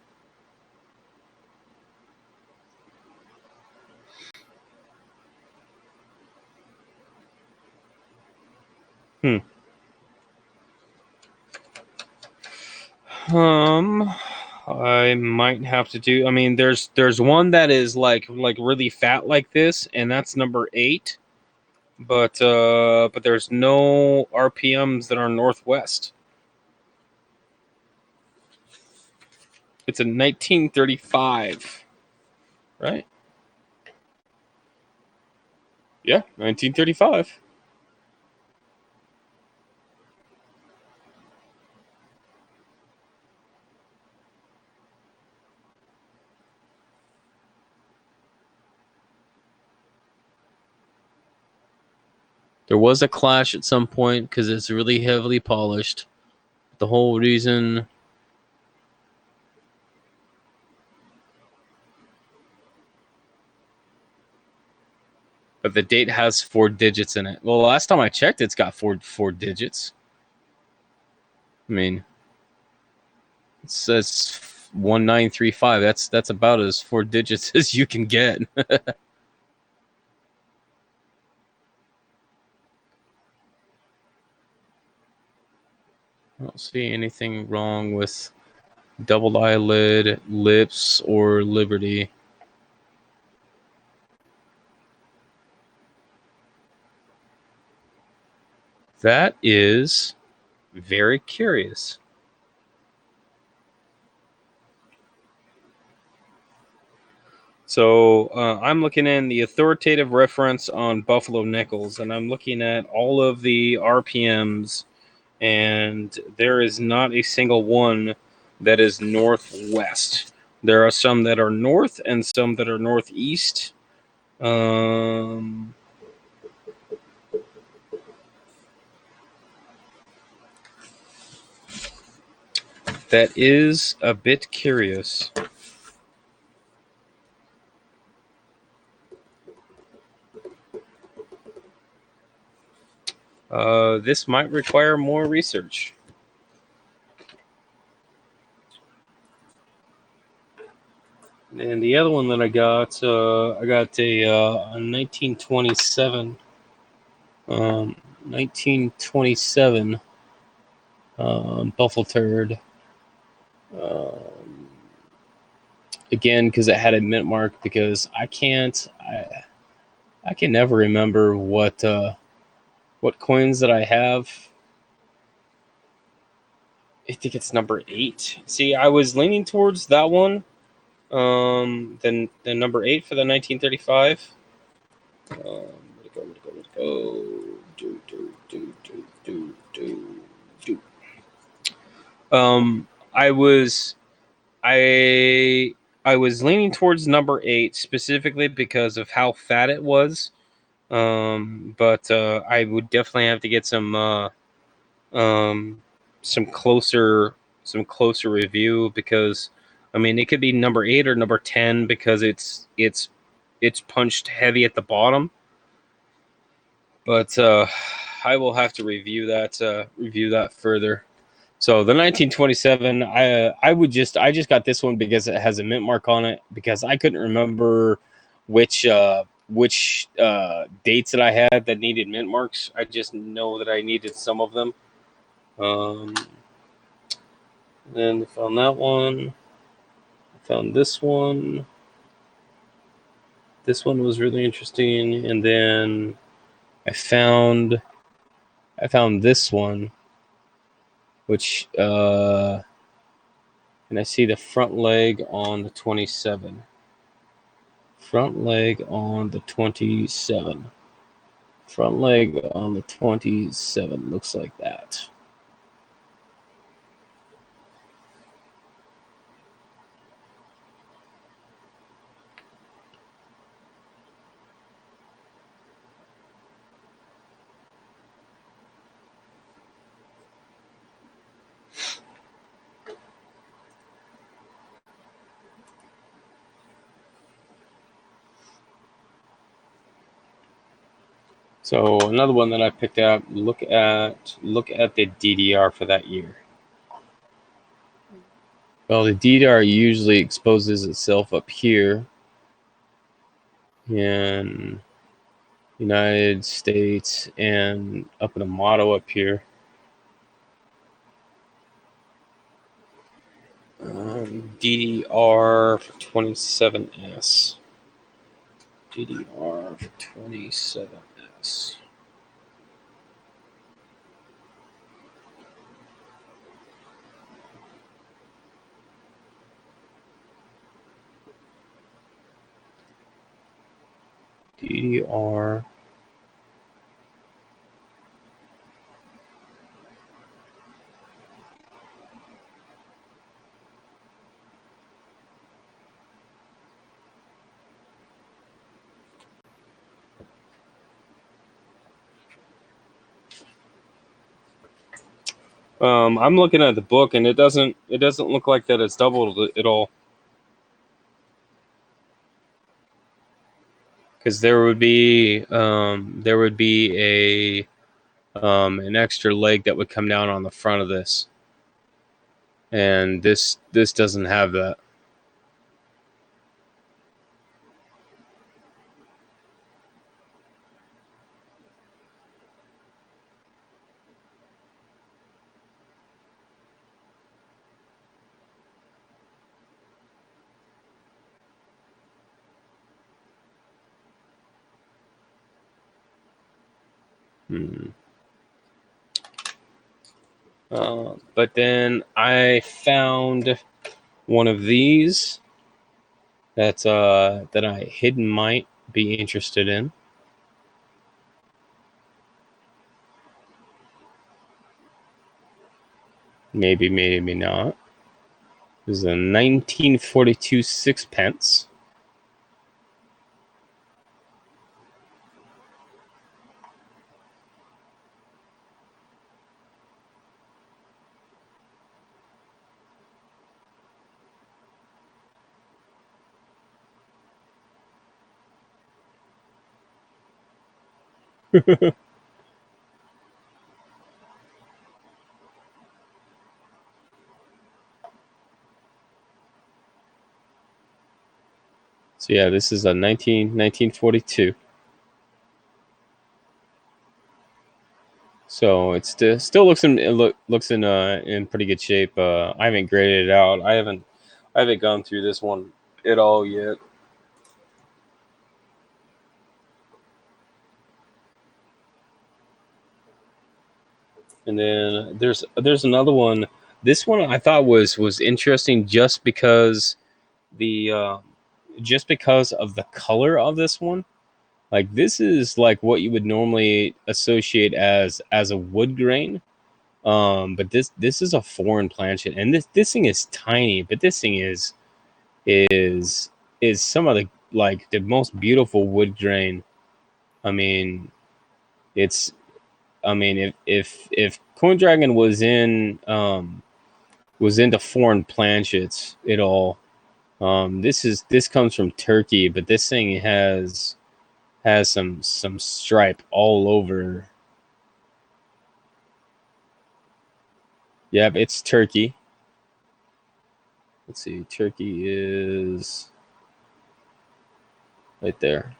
I might have to do. I mean, there's one that is like really fat like this, and that's number 8. But there's no RPMs that are northwest. It's a 1935, right? Yeah, 1935. There was a clash at some point because it's really heavily polished. The whole reason. But the date has 4 digits in it. Well, last time I checked, it's got four digits. I mean, it says 1935. That's about as 4 digits as you can get. I don't see anything wrong with double eyelid, lips, or Liberty. That is very curious. So I'm looking in the authoritative reference on Buffalo Nickels, and I'm looking at all of the RPMs, and there is not a single one that is northwest. There are some that are north and some that are northeast. That is a bit curious. This might require more research. And the other one that I got a 1927. 1927 Buffalo Turd. Again, because it had a mint mark, because I can never remember what coins that I have. I think it's number 8. See, I was leaning towards that one. Then number 8 for the 1935. Where'd it go? I was leaning towards number 8 specifically because of how fat it was. But I would definitely have to get some closer review, because I mean, it could be number 8 or number 10 because it's punched heavy at the bottom. But I will have to review that further. So the 1927, I just got this one because it has a mint mark on it, because I couldn't remember which dates that I had that needed mint marks. I just know that I needed some of them. Then I found that one. I found this one. This one was really interesting, and then I found this one, which and I see the front leg on the 27. Front leg on the 27. Front leg on the 27 looks like that. So another one that I picked up. Look at the DDR for that year. Well, the DDR usually exposes itself up here in United States and up in the motto up here. DDR for 27S. DDR for 27S. DDR. I'm looking at the book, and it doesn't look like that it's doubled at all. Because there would be a an extra leg that would come down on the front of this, and this doesn't have that. But then I found one of these that I hidden might be interested in. Maybe not. This is a 1942 sixpence. So yeah, this is a 1942. So it still looks in pretty good shape. I haven't graded it out. I haven't gone through this one at all yet. And then there's another one. This one I thought was interesting just because just because of the color of this one. Like, this is like what you would normally associate as a wood grain. But this is a foreign planchet, and this thing is tiny, but this thing is some of the most beautiful wood grain. I mean, it's if Coin Dragon was into foreign planchets at all, this comes from Turkey, but this thing has some stripe all over Yep, it's Turkey. Let's see, Turkey is right there.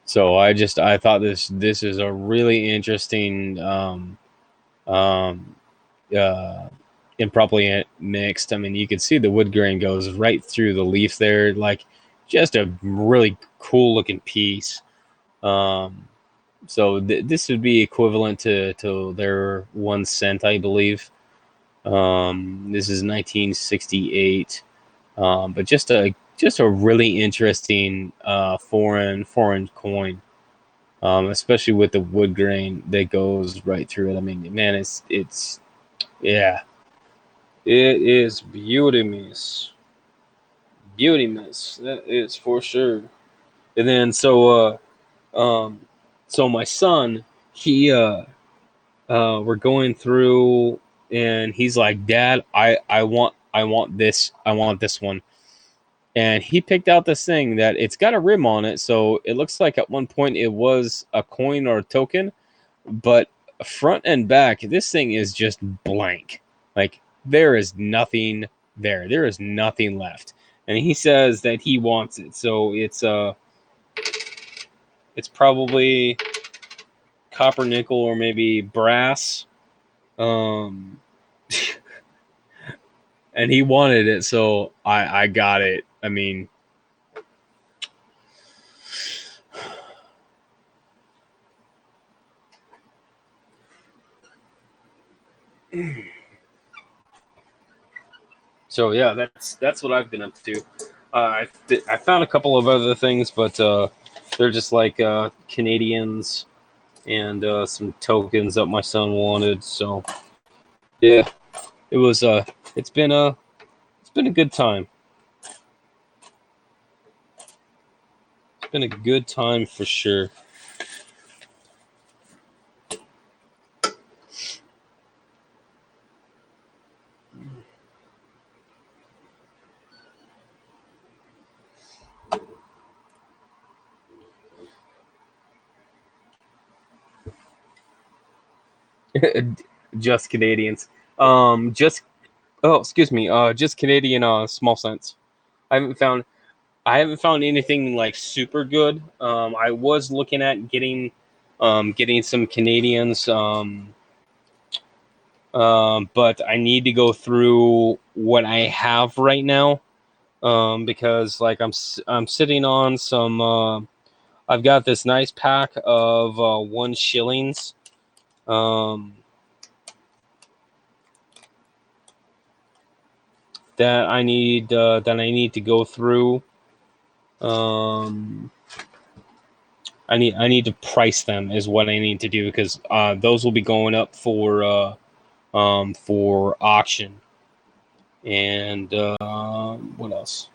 So I thought this is a really interesting um, uh, improperly mixed. I mean, you can see the wood grain goes right through the leaf there, like just a really cool looking piece. Um, so this would be equivalent to their 1 cent, I believe. This is 1968, but just a really interesting foreign coin, especially with the wood grain that goes right through it. I mean, man, it's yeah, it is beauty miss, beauty miss. That is for sure. And then um, so my son, he we're going through, and he's like, Dad, I want this one. And he picked out this thing that it's got a rim on it, so it looks like at one point it was a coin or a token, but front and back, this thing is just blank. Like there is nothing there. There is nothing left. And he says that he wants it. So it's probably copper nickel or maybe brass. Um and he wanted it, so I got it. I mean, so yeah, that's what I've been up to. I found a couple of other things, but they're just like Canadians and some tokens that my son wanted. So yeah, it was it's been a it's been a good time. It's been a good time for sure. Just Canadians. Just oh, excuse me. Just Canadian. Small cents. I haven't found I haven't found anything like super good. I was looking at getting some Canadians. But I need to go through what I have right now. Because like I'm sitting on some. I've got this nice pack of 1 shillings. Um, that I need to go through. Um, I need to price them is what I need to do because those will be going up for auction. And what else?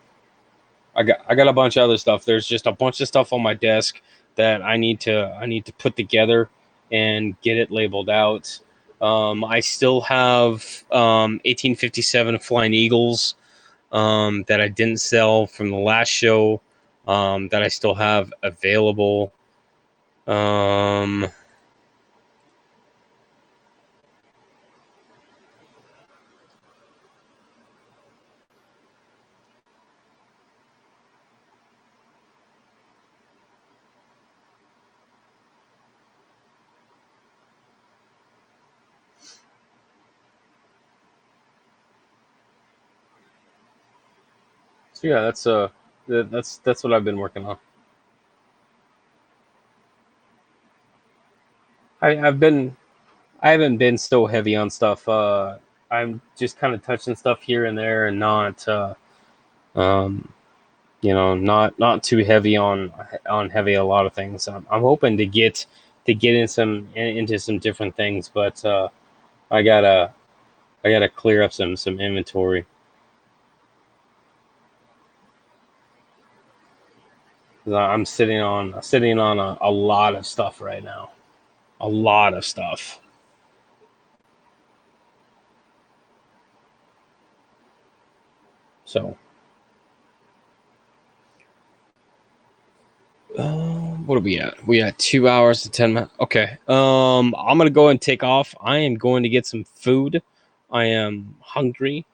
I got a bunch of other stuff. There's just a bunch of stuff on my desk that I need to put together and get it labeled out. I still have 1857 Flying Eagles that I didn't sell from the last show that I still have available. Um, so yeah, that's what I've been working on. I've been I haven't been so heavy on stuff. I'm just kind of touching stuff here and there, and not um, not too heavy on heavy a lot of things. I'm hoping to get into some different things, but I gotta I gotta clear up some inventory. I'm sitting on a lot of stuff right now, a lot of stuff. So What are we at? We at 2 hours to 10 minutes. Okay. I'm gonna go and take off. I am going to get some food. I am hungry.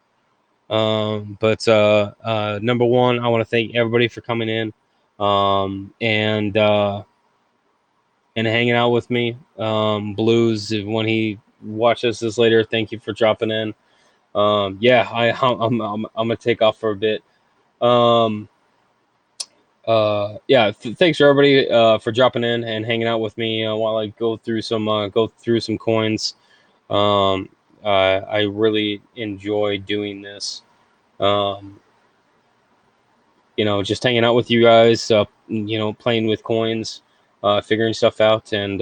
But number one, I want to thank everybody for coming in, and hanging out with me. Blues, when he watches this later, thank you for dropping in. Yeah, I'm gonna take off for a bit. Yeah, thanks for everybody for dropping in and hanging out with me while I go through some coins. I really enjoy doing this. Um, just hanging out with you guys, playing with coins, figuring stuff out, and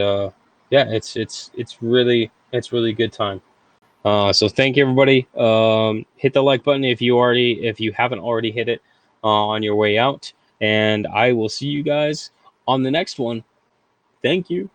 yeah, it's really good time. So thank you, everybody. Hit the like button if you haven't already hit it on your way out, and I will see you guys on the next one. Thank you.